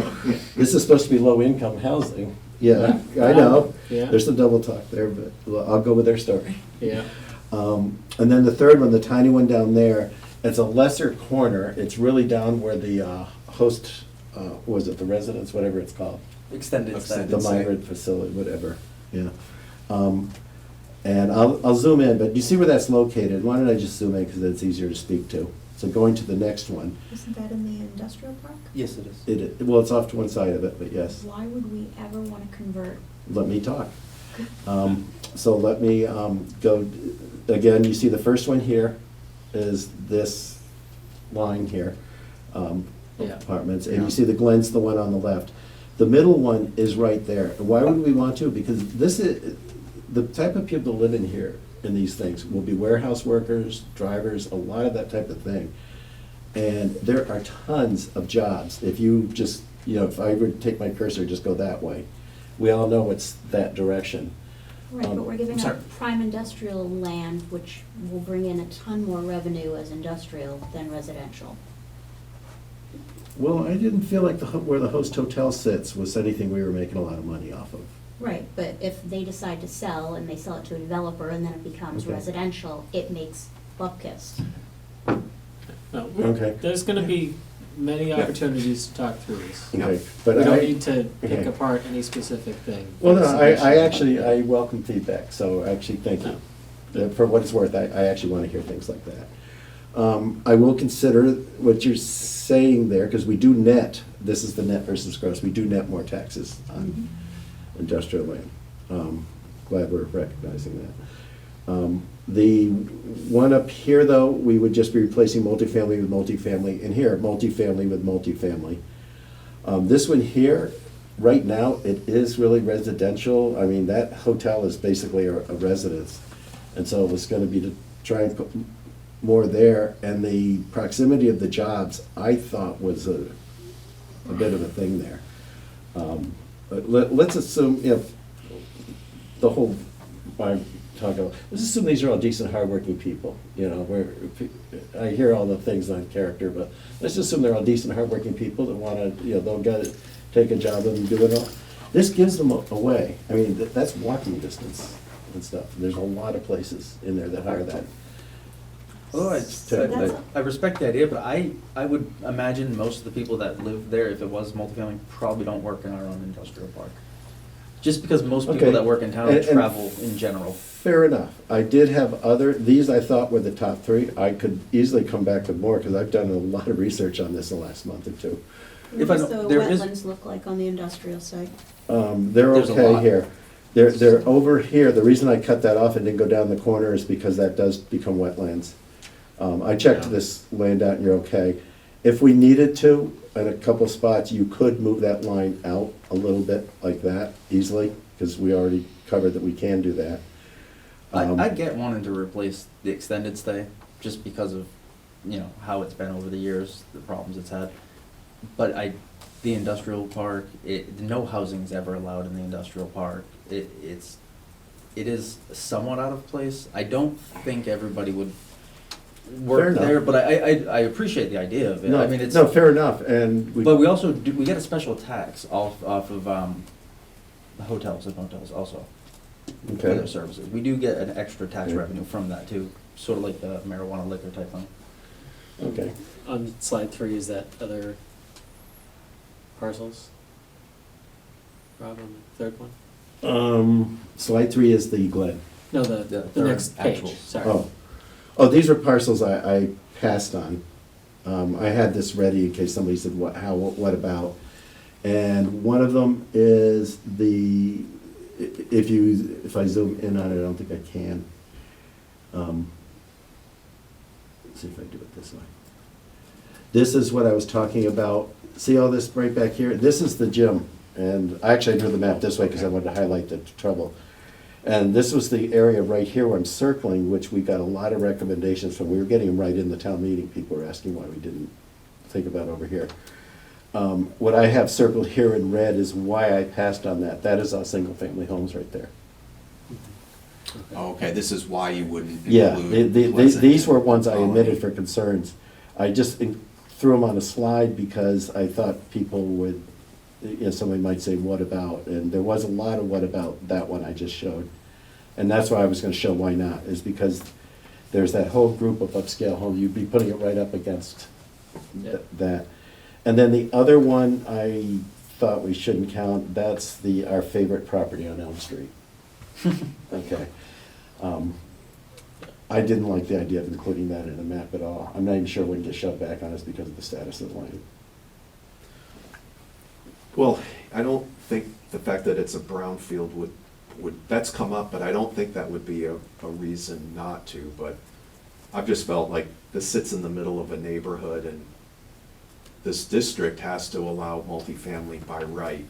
this is supposed to be low-income housing. Yeah, I know. Yeah. There's some double talk there, but well, I'll go with their story. Yeah, And then the third one, the tiny one down there, it's a lesser corner. It's really down where the host, what was it, the residence, whatever it's called? Extended stay. The migrant facility, whatever, yeah. And I'll zoom in, but you see where that's located. Why don't I just zoom in, because it's easier to speak to. So going to the next one, Isn't that in the industrial park? Yes, it is. well, it's off to one side of it, but yes. Why would we ever want to convert? Let me talk. So let me go, again, you see the first one here is this line here, Yeah. apartments, and you see the Glen's the one on the left. The middle one is right there. Why would we want to? Because this is, the type of people that live in here, in these things, will be warehouse workers, drivers, a lot of that type of thing. And there are tons of jobs. If you just, you know, if I were to take my cursor, just go that way. We all know it's that direction. Right, but we're giving sorry. up prime industrial land, which will bring in a ton more revenue as industrial than residential. Well, I didn't feel like where the host hotel sits was anything we were making a lot of money off of. Right, but if they decide to sell and they sell it to a developer and then it becomes Okay. residential, it makes bupkis. no, Okay. there's gonna be many opportunities to talk through this. Okay, We but don't I, need to pick okay. apart any specific thing. well, no, I Submission. actually, I welcome feedback, so actually, thank you. For what it's worth, I actually want to hear things like that. I will consider what you're saying there, because we do net, this is the net versus gross, we do net more taxes on industrial land. Glad we're recognizing that. The one up here, though, we would just be replacing multifamily with multifamily, and here, multifamily with multifamily. This one here, right now, it is really residential. I mean, that hotel is basically a residence. And so it was gonna be to try and put more there, and the proximity of the jobs, I thought was a bit of a thing there. But let's assume, if the whole, I'm talking about, let's assume these are all decent, hardworking people, you know, where, I hear all the things on character, but let's assume they're all decent, hardworking people that wanna, you know, they'll take a job and do it all. This gives them a way, I mean, that's walking distance and stuff. There's a lot of places in there that hire that. Although That's- I respect the idea, but I would imagine most of the people that live there, if it was multifamily, probably don't work in our own industrial park. Just because most people Okay. that work in town And- travel in general. Fair enough. I did have these I thought were the top three. I could easily come back with more, because I've done a lot of research on this the last month or two. If What I does know- the there is- wetlands look like on the industrial site? They're There's a okay lot. here. They're over here. The reason I cut that off and didn't go down the corner is because that does become wetlands. I checked this land out, and you're okay. If we needed to, in a couple spots, you could move that line out a little bit like that easily, because we already covered that we can do that. I get wanting to replace the extended stay, just because of, you know, how it's been over the years, the problems it's had. But the industrial park, no housing's ever allowed in the industrial park. It is somewhat out of place. I don't think everybody would Fair work enough. there, but I appreciate the idea of it. I mean, it's. No, fair enough, and But we also we get a special tax off of the hotels and motels also. For their okay. services. We do get an extra tax Yeah. revenue from that too, sort of like the marijuana liquor type thing. Okay. On slide 3, is that other parcels? Rob, on the third one? Slide 3 is the Glen. No, The the third next page, actual. sorry. Oh, these are parcels I passed on. I had this ready in case somebody said, what about? And one of them is if I zoom in on it, I don't think I can. Let's see if I do it this way. This is what I was talking about. See all this right back here? This is the gym. And actually I drew the map this way because I wanted to highlight the trouble. And this was the area right here where I'm circling, which we got a lot of recommendations from. We were getting them right in the town meeting. People were asking why we didn't think about over here. What I have circled here in red is why I passed on that. That is our single-family homes right there. Okay, this is why you wouldn't Yeah, include these Pleasant were ones I Colony. omitted for concerns. I just threw them on a slide because I thought people would, you know, somebody might say, what about? And there was a lot of what about that one I just showed. And that's why I was gonna show why not, is because there's that whole group of upscale homes, you'd be putting it right up against Yeah. that. And then the other one I thought we shouldn't count, that's our favorite property on Elm Street. Okay. I didn't like the idea of including that in the map at all. I'm not even sure it wouldn't get shoved back on us because of the status of the land. Well, I don't think the fact that it's a brownfield that's come up, but I don't think that would be a reason not to, but I've just felt like this sits in the middle of a neighborhood, and this district has to allow multifamily by right.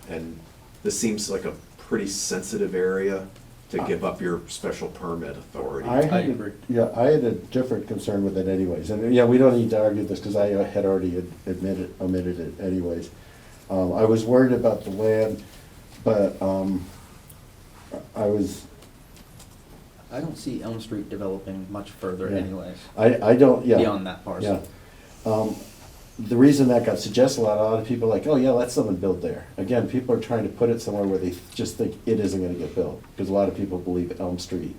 And this seems like a pretty sensitive area to give up your special permit authority. I agree. Yeah, I had a different concern with it anyways, and yeah, we don't need to argue this because I had already omitted it anyways. I was worried about the land, but I don't see Elm Street developing much further Yeah. anyways, I don't, yeah. beyond that parcel. Yeah. The reason that got suggested, a lot of people are like, oh yeah, let someone build there. Again, people are trying to put it somewhere where they just think it isn't gonna get built, because a lot of people believe Elm Street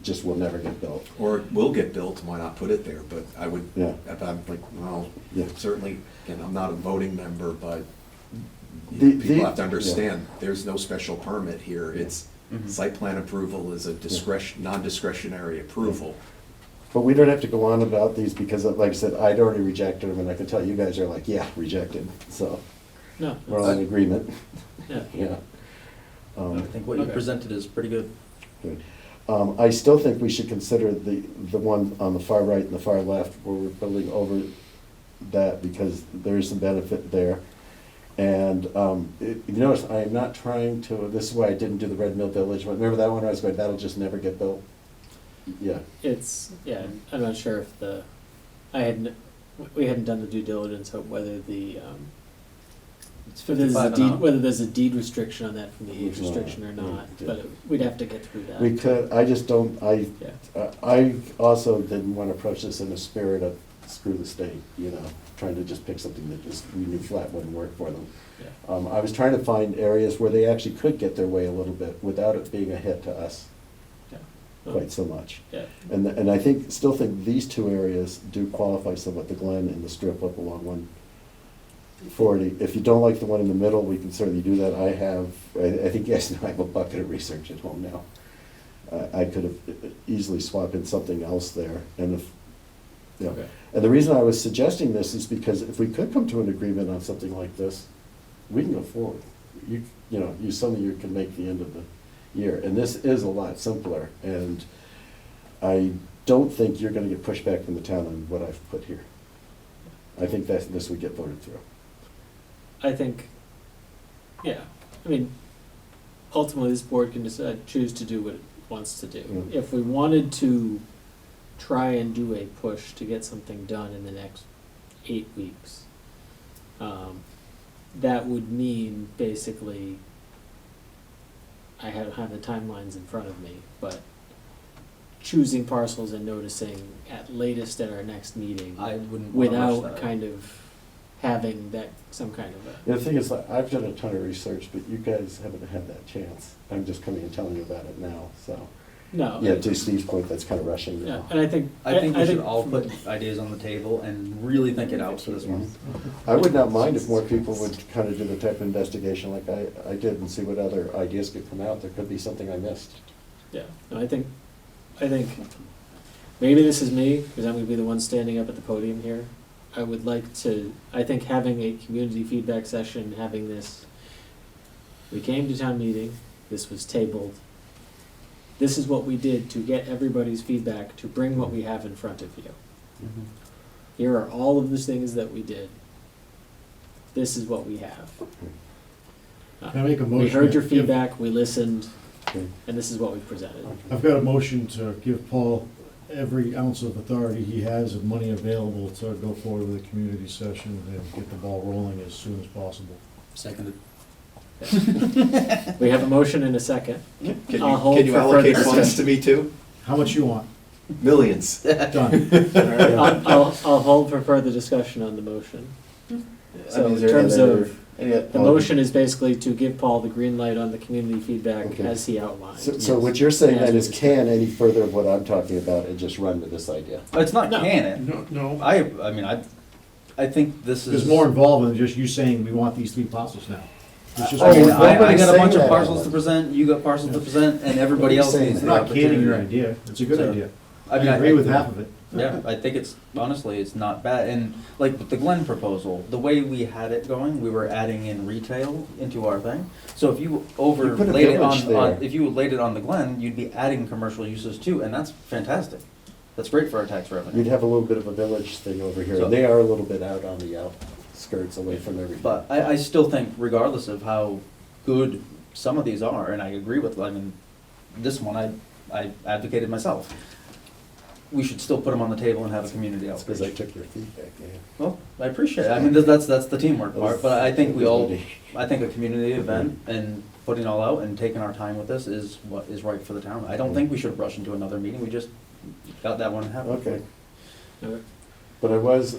just will never get built. Or it will get built, why not put it there? But I would, Yeah. if I'm like, well, Yeah. certainly, again, I'm not a voting member, but The- people have to yeah. understand, there's no special permit here. It's, Mhm. site plan approval is a non-discretionary approval. But we don't have to go on about these because, like I said, I'd already rejected them, and I can tell you guys are like, yeah, rejected, so No, we're all in agreement, yeah. yeah. I think what you Okay. presented is pretty good. Good. I still think we should consider the one on the far right and the far left where we're building over that because there is some benefit there. And you notice I am not trying to, this is why I didn't do the Red Mill Village one. Remember that one? I was going, that'll just never get built. Yeah, Yeah, I'm not sure if we hadn't done the due diligence of whether It's whether there's a 55 and deed, up. whether there's a deed restriction on that from the age There's not. restriction or not, Yeah. but we'd have to get through that. we could, I just don't, Yeah. I also didn't want to approach this in a spirit of screw the state, you know, trying to just pick something that just, we knew flat wouldn't work for them. Yeah. I was trying to find areas where they actually could get their way a little bit without it being a hit to us Yeah. quite so much. Yeah. And I still think these two areas do qualify somewhat, the Glen and the strip up along 140. If you don't like the one in the middle, we can certainly do that. I think you guys know I have a bucket of research at home now. I could have easily swapped in something else there, and if, you know. Okay. And the reason I was suggesting this is because if we could come to an agreement on something like this, we can go forward. You know, some of you can make the end of the year, and this is a lot simpler, and I don't think you're gonna get pushback from the town on what I've put here. I think that this would get voted through. I think, yeah, I mean, ultimately, this board can decide, choose to do what it wants to do. Mm. If we wanted to try and do a push to get something done in the next 8 weeks, that would mean basically, I don't have the timelines in front of me, but choosing parcels and noticing at latest at our next meeting I wouldn't want to rush without that. kind of having that, some kind of a. The thing is, like, I've done a ton of research, but you guys haven't had that chance. I'm just coming and telling you about it now, so. No. Yeah, to Steve's point, that's kind of rushing Yeah, now. and I think. I think we should all put ideas on the table and really think it out for this one. I would not mind if more people would kind of do the type of investigation like I did and see what other ideas could come out. There could be something I missed. Yeah, no, I think, maybe this is me, because I'm gonna be the one standing up at the podium here. I would like to, I think having a community feedback session, having this, we came to town meeting, this was tabled. This is what we did to get everybody's feedback, to bring what we have in front of you. Mhm. Here are all of the things that we did. This is what we have. Can I make a motion? We heard your If- feedback, we listened, Okay. and this is what we presented. I've got a motion to give Paul every ounce of authority he has and money available to go forward with a community session and get the ball rolling as soon as possible. Seconded. We have a motion and a second. Can I'll hold you for allocate further funds to me too? How much you want? Millions. Done. I'll hold for further discussion on the motion. So Is in there terms any other- of, any the motion is basically to give Paul the green light on the community feedback Okay. as he outlined. So what you're saying As then we is discussed. can any further of what I'm talking about and just run with this idea? It's not No. canon. No. I mean, I think this is. There's more involved than just you saying we want these 3 parcels now. It's just Oh, I mean, well, I nobody's got a bunch saying of that, parcels to Alan. present, you got parcels to present, and everybody Nobody's else saying needs I'm the that. not canning your opportunity. idea. It's a good So, idea. I mean, I agree with half of it. Yeah, I think it's, honestly, it's not bad, and like with the Glen proposal, the way we had it going, we were adding in retail into our thing. So if you You put a overlaid it village on, there. if you laid it on the Glen, you'd be adding commercial uses too, and that's fantastic. That's great for our tax You'd revenue. have a little bit of a village thing over here. So- They are a little bit out on the outskirts away from everything. But I still think regardless of how good some of these are, and I agree with, I mean, this one, I advocated myself. We should still put them on the table and have a community That's because outreach. I took your feedback, yeah. Well, I appreciate it. I mean, that's the teamwork part, but I think we all, I think a community event and putting it all out and taking our time with this is what is right for the town. I don't think we should rush into another meeting, we just got that one happening. Okay. Okay. But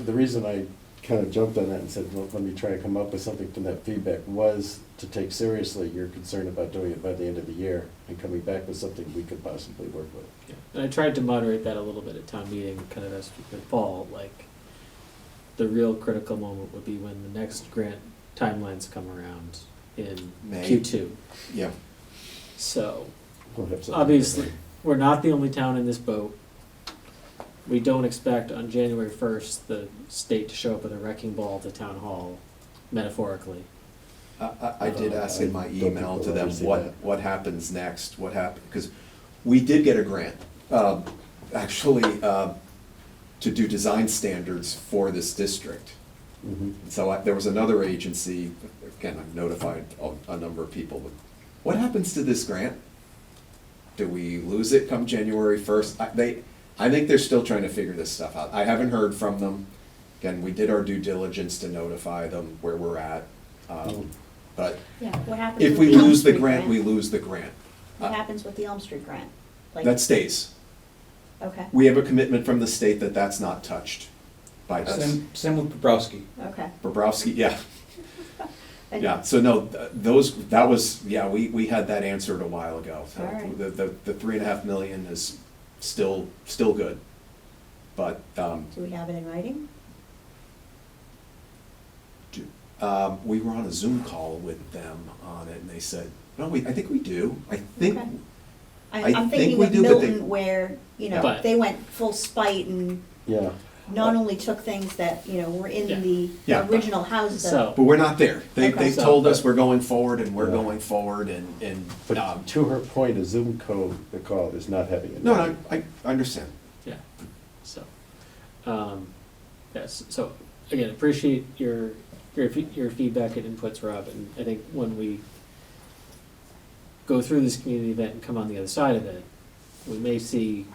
the reason I kind of jumped on that and said, well, let me try and come up with something from that feedback, was to take seriously your concern about doing it by the end of the year and coming back with something we could possibly work with. Yeah. And I tried to moderate that a little bit at town meeting, kind of as with Paul, like, the real critical moment would be when the next grant timelines come around in May. Q2. Yeah. So, We'll have something. obviously, we're not the only town in this boat. We don't expect on January 1st the state to show up with a wrecking ball at the town hall, metaphorically. I did ask in my I don't think email to we'll them ever see that. what happens next, because we did get a grant, actually, to do design standards for this district. Mhm. So there was another agency, again, I've notified a number of people, but what happens to this grant? Do we lose it come January 1st? I think they're still trying to figure this stuff out. I haven't heard from them. Again, we did our due diligence to notify them where we're at. But Yeah, what happens if with we the Elm lose the Street grant, we lose the grant. What happens with the Elm Street grant? Like, That stays. okay, We have a commitment from the state that that's not touched by us. Same with Bobrowski. okay. Bobrowski, yeah. And- Yeah, so no, we had that answered a while ago. So All right. the 3.5 million is still good. But, Do we have it in writing? we were on a Zoom call with them on it and they said, no, I think we do. I think, Okay. I I'm think thinking we of do, but they- Milton where, you know, But- they went full spite and Yeah, not only took things that, you know, were Yeah. in the Yeah. original houses. So- but we're not there. They Okay. told us we're going forward and we're Yeah. going forward and, but to her point, a Zoom call is not having it. no, I understand. Yeah, so, yes, so, again, appreciate your feedback and inputs, Rob, and I think when we go through this community event and come on the other side of it, we may see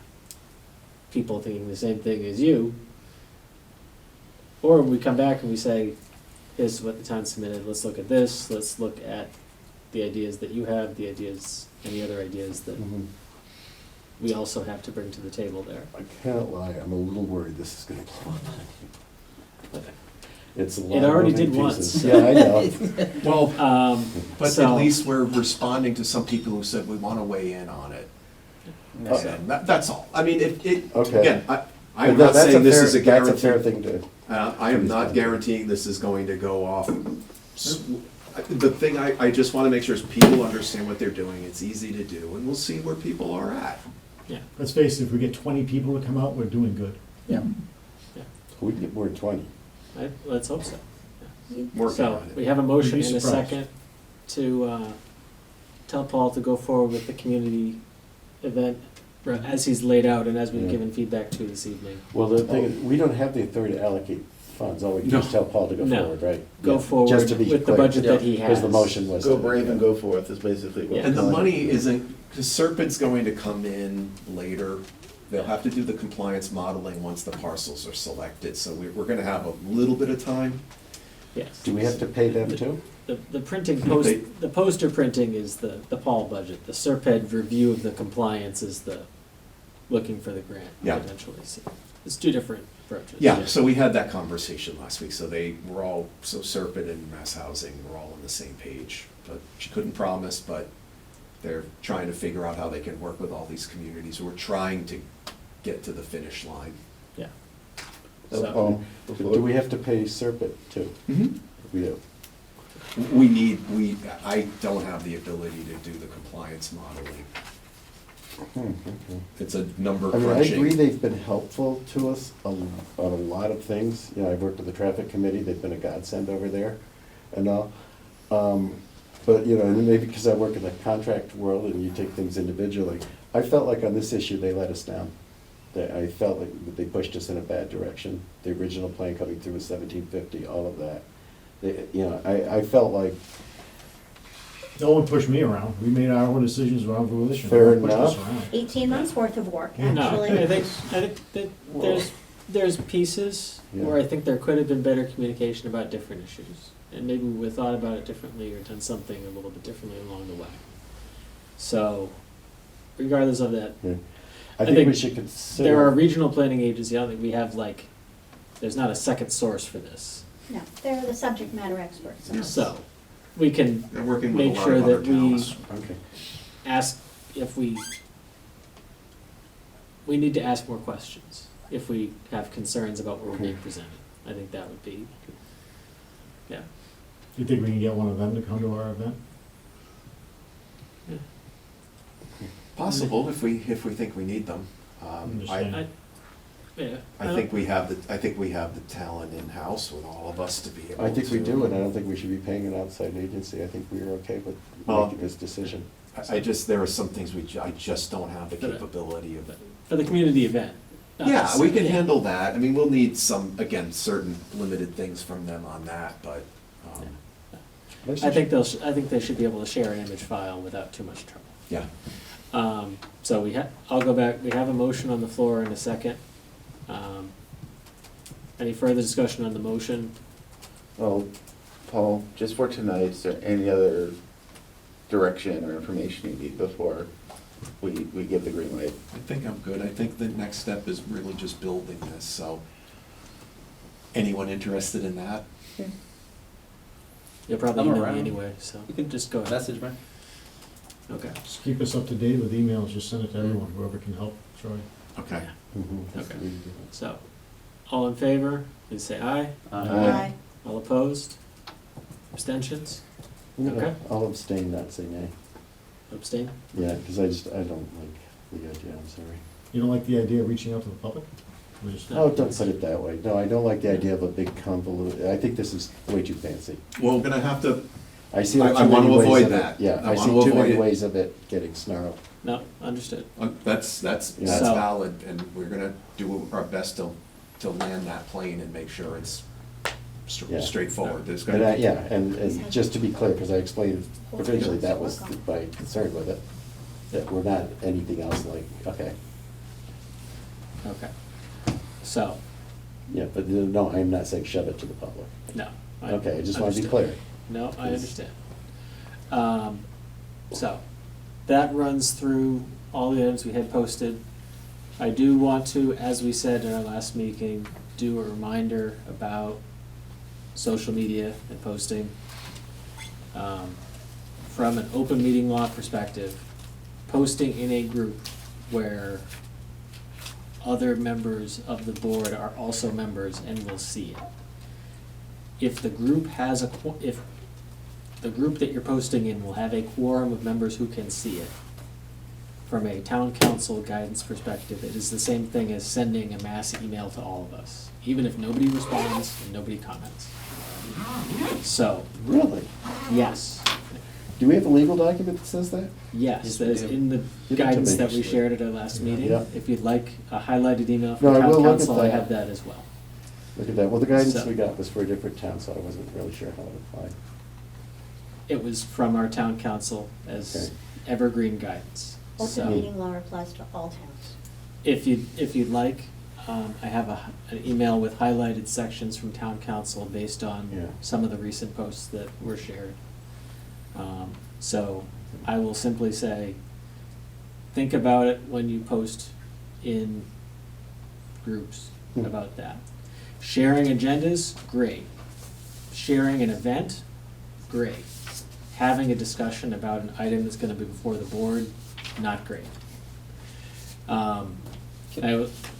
people thinking the same thing as you, or we come back and we say, here's what the town submitted, let's look at this, let's look at the ideas that you have, the ideas, any other ideas that Mhm. we also have to bring to the table there. I can't lie, I'm a little worried this is gonna blow up. It's a lot It of already moving did once, pieces. so- Yeah, I know. Well, but so- at least we're responding to some people who said we want to weigh in on it. And that's all. I mean, Okay. again, I'm But not that's saying this fair- is a That's a fair guarantee. thing to, I am not guaranteeing this is going to go off. The thing I just want to make sure is people understand what they're doing. It's easy to do, and we'll see where people are at. Yeah, Let's face it, if we get 20 people to come out, we're doing good. yeah, we can get more than 20. let's hope so. Working So, on we it. have a motion You'd be and a surprised. second to tell Paul to go forward with the community event as he's laid out and as we've Yeah. given feedback to this evening. Well, the thing is, we don't have the authority to allocate funds, all we can do is No. tell Paul to go No. forward, right? Go Yeah, forward just to be with the clear. budget that he has. Because the motion was. Go to- brave and yeah. go forth is basically what. Yeah. And the we're money calling it. isn't, because Serpent's going to come in later. They'll have to do the compliance modeling once the parcels are selected, so we're gonna have a little bit of time. Yes. Do we have to pay them too? The printing They- the poster printing is the Paul budget. The Serped review of the compliance is the looking for the grant Yeah. potentially. So it's two different approaches. Yeah, so we had that conversation last week, so Serpent and Mass Housing were all on the same page. But she couldn't promise, but they're trying to figure out how they can work with all these communities who are trying to get to the finish line. Yeah. Oh, do we have to pay Serpent too? We do. I don't have the ability to do the compliance modeling. Okay. It's a number I mean, I agree crunching. they've been helpful to us on a lot of things. You know, I've worked with the traffic committee, they've been a godsend over there and all. But, you know, and maybe because I work in the contract world and you take things individually, I felt like on this issue, they let us down. I felt like they pushed us in a bad direction. The original plan coming through was 1750, all of that. You know, I felt like, No one pushed me around. We made our own decisions around volition. Fair No one pushed us enough. around. 18 months worth of work, No, actually. I think that there's pieces where I think there could have been better communication about different issues. And maybe we thought about it differently or done something a little bit differently along the way. So regardless of that, yeah. I I think think we should consider. there are regional planning agencies, I don't think we have like there's not a second source for this. No, they're the subject matter experts. on this. So, we can They're working with a make lot sure of other that we towns. Okay. ask if we need to ask more questions if we have concerns about what we're being presented. I think that would be, yeah. Do you think we can get one of them to come to our event? Possible, if we think we need them. Understand. Yeah. I think we have the talent in-house with all of us to be able to. I think we do, and I don't think we should be paying an outside agency. I think we are okay with Well, making this decision. there are some things I just don't have the For the- capability of. For the community event. not Yeah, just- we can handle that. I mean, we'll need some, again, certain limited things from them on that, but, I think they should be able to share an image file without too much trouble. yeah. So I'll go back, we have a motion on the floor in a second. Any further discussion on the motion? Well, Paul, just for tonight, is there any other direction or information you need before we give the green light? I think I'm good. I think the next step is really just building this, so. Anyone interested in that? You'll probably I'm email me around. anyway, so You can just go ahead. Message me. Okay. Just keep us up to date with emails, just send it to everyone, whoever can help, Troy. Okay. Mhm, that's Okay. the way to do it. So, all in favor, please say aye. Aye. All opposed? Abstentions? No, Okay. I'll abstain, not say nay. Abstain? Yeah, because I don't like the idea, I'm sorry. You don't like the idea of reaching out to the public? Or just- Oh, don't put it that way. No, I don't like the idea of a big convoluted, I think this is way too fancy. Well, we're gonna have to, I see I too want many to ways avoid of it. that. Yeah, I I see want to too many avoid it. ways of it getting snarled. No, understood. that's Yeah. So- valid, and we're gonna do our best to land that plane and make sure it's Yeah. straightforward. There's And gonna, yeah, and just to be clear, because I explained provincially, that was my concern with it, that we're not anything else like, okay, Okay. So, yeah, but no, I'm not saying shove it to the public. no. Okay, I just want to be understood. clear. No, I Please. understand. So, that runs through all the items we had posted. I do want to, as we said in our last meeting, do a reminder about social media and posting. From an open meeting law perspective, posting in a group where other members of the board are also members and will see it. If the group has if the group that you're posting in will have a quorum of members who can see it, from a town council guidance perspective, it is the same thing as sending a mass email to all of us, even if nobody responds and nobody comments. So, Really? yes, Do we have a legal document that says that? yes, Yes, that we is do. in the Give it to guidance me. that we shared at our last meeting. Yeah. If you'd like a highlighted email No, from I town will look at council, I that. have that as well. Look at that. Well, the guidance So- we got was for a different town, so I wasn't really sure how it applied. It was from our town council as Okay. evergreen guidance. Open So, meeting law applies to all towns. if you'd like, I have an email with highlighted sections from town council based on Yeah. some of the recent posts that were shared. So I will simply say, think about it when you post in groups Hmm. about that. Sharing agendas, great. Sharing an event, great. Having a discussion about an item that's gonna be before the board, not great.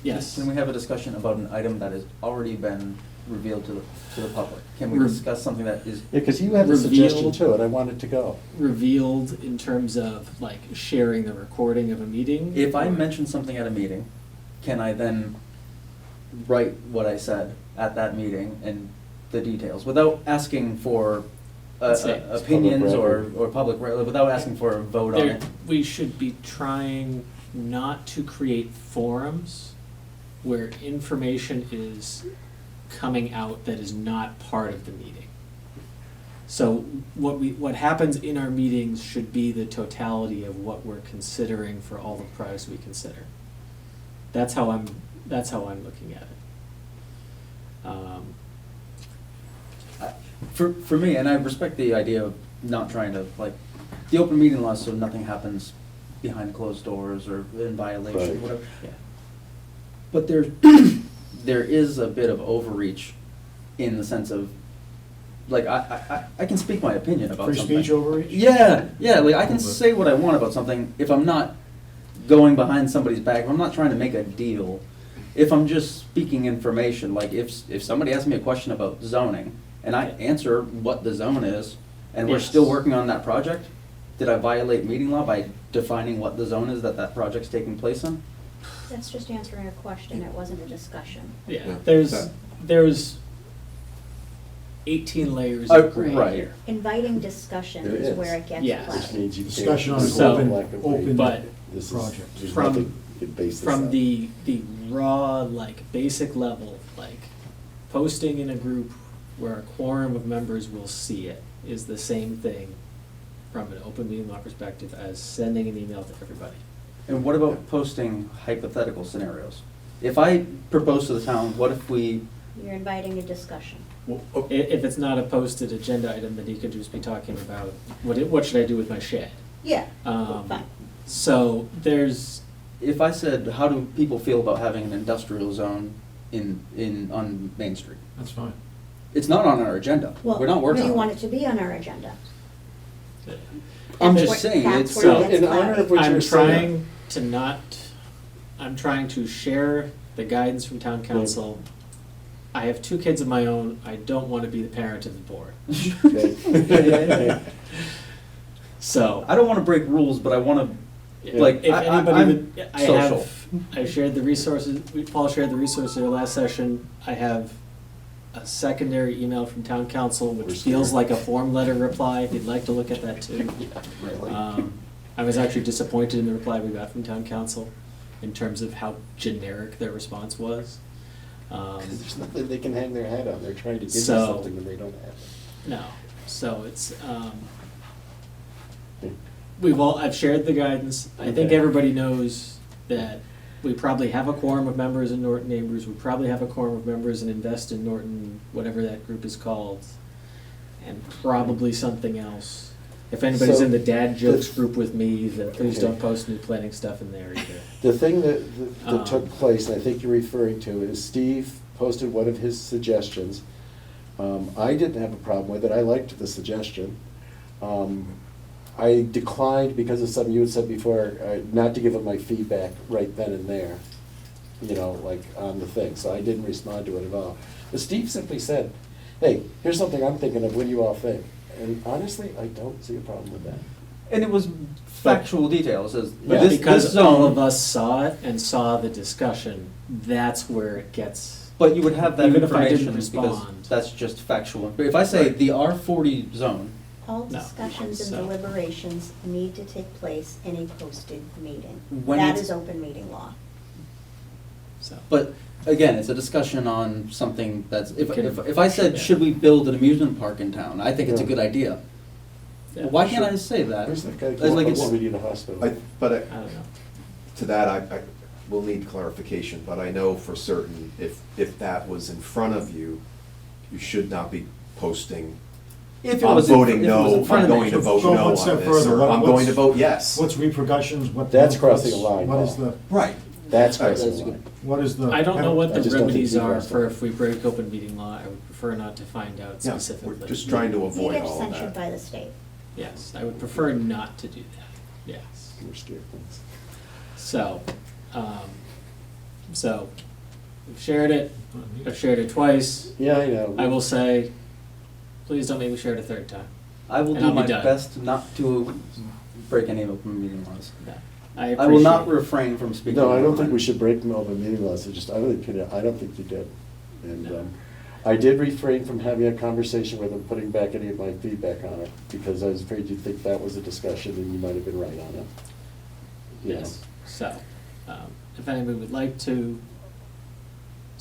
Yes. Can we have a discussion about an item that has already been revealed to the public? Can we Re- discuss something that is, Yeah, because you had a suggestion Revealed. too, and I wanted to go. Revealed in terms of like sharing the recording of a meeting? if I or- mention something at a meeting, can I then write what I said at that meeting and the details, without asking for Let's say it's opinions public or public, without asking for a vote on There, it? we should be trying not to create forums where information is coming out that is not part of the meeting. So what happens in our meetings should be the totality of what we're considering for all the products we consider. That's how I'm looking at it. For me, and I respect the idea of not trying to, like, the open meeting law, so nothing happens behind closed doors or in violation, Right. whatever. Yeah. But there is a bit of overreach in the sense of, like, I can speak my opinion about Free something. speech overreach? Yeah, like I can say what I want about something if I'm not going behind somebody's back, if I'm not trying to make a deal, if I'm just speaking information, like if somebody asks me a question about zoning and I answer what the zone is and we're Yes. still working on that project, did I violate meeting law by defining what the zone is that project's taking place in? That's just answering a question, it wasn't a discussion. Yeah, Yeah. there's 18 layers of gray right. here. Inviting discussion There is is. where it gets Yes. Which cloudy. means you can't. Discussion on it's So- not black and white. open But This is, project. there's From- nothing you can base this From on. the raw, like, basic level, like, posting in a group where a quorum of members will see it is the same thing from an open meeting law perspective as sending an email to everybody. And what about posting hypothetical scenarios? If I propose to the town, what if we, You're inviting a discussion. If it's not a posted agenda item, then he could just be talking about, what should I do with my shed? Yeah, Um, fine. So there's, if I said, how do people feel about having an industrial zone on Main Street? That's fine. It's not on our agenda. Well, We're not working do you on want it. it to be on our agenda? I'm That's just where- saying, that's it's, where it So, gets in honor cloudy. of what I'm you're saying. trying to not, I'm trying to share the guidance from town council. I have 2 kids of my own, I don't want to be the parent of the board. Okay. So, I don't want to break rules, but I want to, like, if I- anybody I'm would, I social. have, I shared the resources, Paul shared the resources in the last session. I have a secondary email from town council, We're which scared. feels like a form letter reply, if you'd like to look at that too. I was actually disappointed in the reply we got from town council in terms of how generic their response was. There's nothing they can hang their hat on, they're trying to give you So- something that they don't have. No, so it's, I've shared the guidance. I think Okay. everybody knows that we probably have a quorum of members in Norton Neighbors, we probably have a quorum of members in Invest in Norton, whatever that group is called, and probably something else. If anybody's So, in the dad jokes the- group with me, then please Okay. don't post new planning stuff in there either. The thing that took Um, place, and I think you're referring to, is Steve posted one of his suggestions. I didn't have a problem with it, I liked the suggestion. I declined because of something you had said before, not to give him my feedback right then and there, you know, like on the thing, so I didn't respond to it at all. But Steve simply said, hey, here's something I'm thinking of, what do you all think? And honestly, I don't see a problem with that. and it was factual details, as, Yeah. this Because all zone, of us saw it and saw the discussion, that's where it gets, but you would have that Even if I didn't information because respond. that's just factual. But if I say Right. the R40 zone, All No, discussions and so- deliberations need to take place in a posted meeting. When That it's- is open meeting law. so. but again, it's a discussion on something that's, if Okay. if I said, Yeah. should we build an amusement park in town? I think it's a Yeah. good idea. Yeah, Why can't sure. I say that? Where's that guy, It's like it's- what we need a hospital? But I don't know. to that, I will need clarification, but I know for certain, if that was in front of you, you should not be posting, If it I'm was in- voting if it was no, in front I'm of me. going to vote Go no one on step this, further. or What- I'm going what's- to vote yes. What's repercussions, what? That's what's- crossing a line, What is Paul. the, Right. That's That's crossing a the line. what is the? I don't know what I the just don't think remedies he are crossed for it. if we break open meeting law. I would prefer not to find out Yeah, specifically. we're just trying to You avoid get all of censured that. by the state. Yes, I would prefer not to do that, yes. We're scared things. So, we've shared it, I've shared it twice. Yeah, I know. I will say, please don't make me share it a third time. I will And do I'll be my done. best not to break any open meeting laws. No, I will not appreciate it. refrain from speaking. No, I my don't think mind. we should break them open meeting laws, I don't think you did. And No. I did refrain from having a conversation with him, putting back any of my feedback on it, because I was afraid you'd think that was a discussion and you might have been right on it. You know. Yes, so, if anybody would like to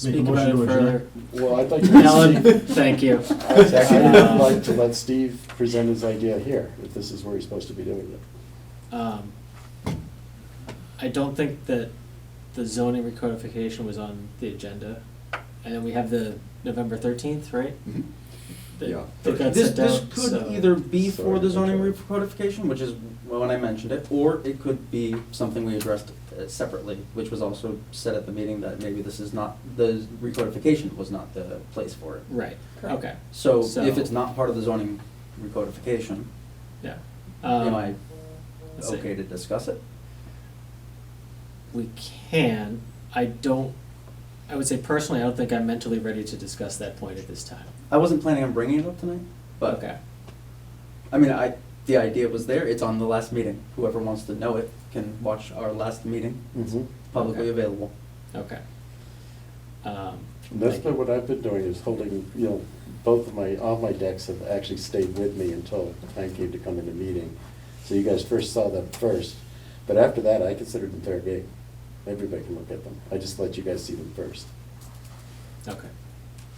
Make a speak about motion it to further. Well, I'd like to. Ellen, thank you. I'd like to let Steve present his idea here, if this is where he's supposed to be doing it. I don't think that the zoning recodification was on the agenda. And then we have the November 13th, right? Mhm. That- Yeah. that got This, sent this out, could so- either be for Sorry, the zoning okay. recodification, which is when I mentioned it, or it could be something we addressed separately, which was also said at the meeting that maybe this is not, the recodification was not the place for it. Right, okay, So So- if it's not part of the zoning recodification, yeah. am I let's see. okay to discuss it? We can, I would say personally, I don't think I'm mentally ready to discuss that point at this time. I wasn't planning on bringing it up tonight, but, Okay, I mean, the idea was there, it's on the last meeting. Whoever wants to know it can watch our last meeting, it's publicly Okay. available. okay. And that's Thank you. been what I've been doing, is holding, both of all my decks have actually stayed with me until the time came to come in the meeting. So you guys first saw them first, but after that, I considered them fair game. Everybody can look at them. I just let you guys see them first. Okay,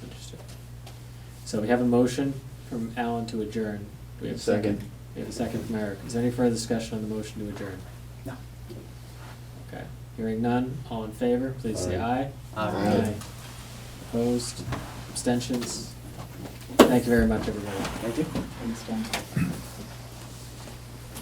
understood. So we have a motion from Alan to adjourn. Do we have a second? Second. We have a second from Eric. Is there any further discussion on the motion to adjourn? No. Okay, hearing none, all in favor, please say aye. Aye. Opposed, abstentions? Thank you very much, everybody. Thank you. Thanks, Jen.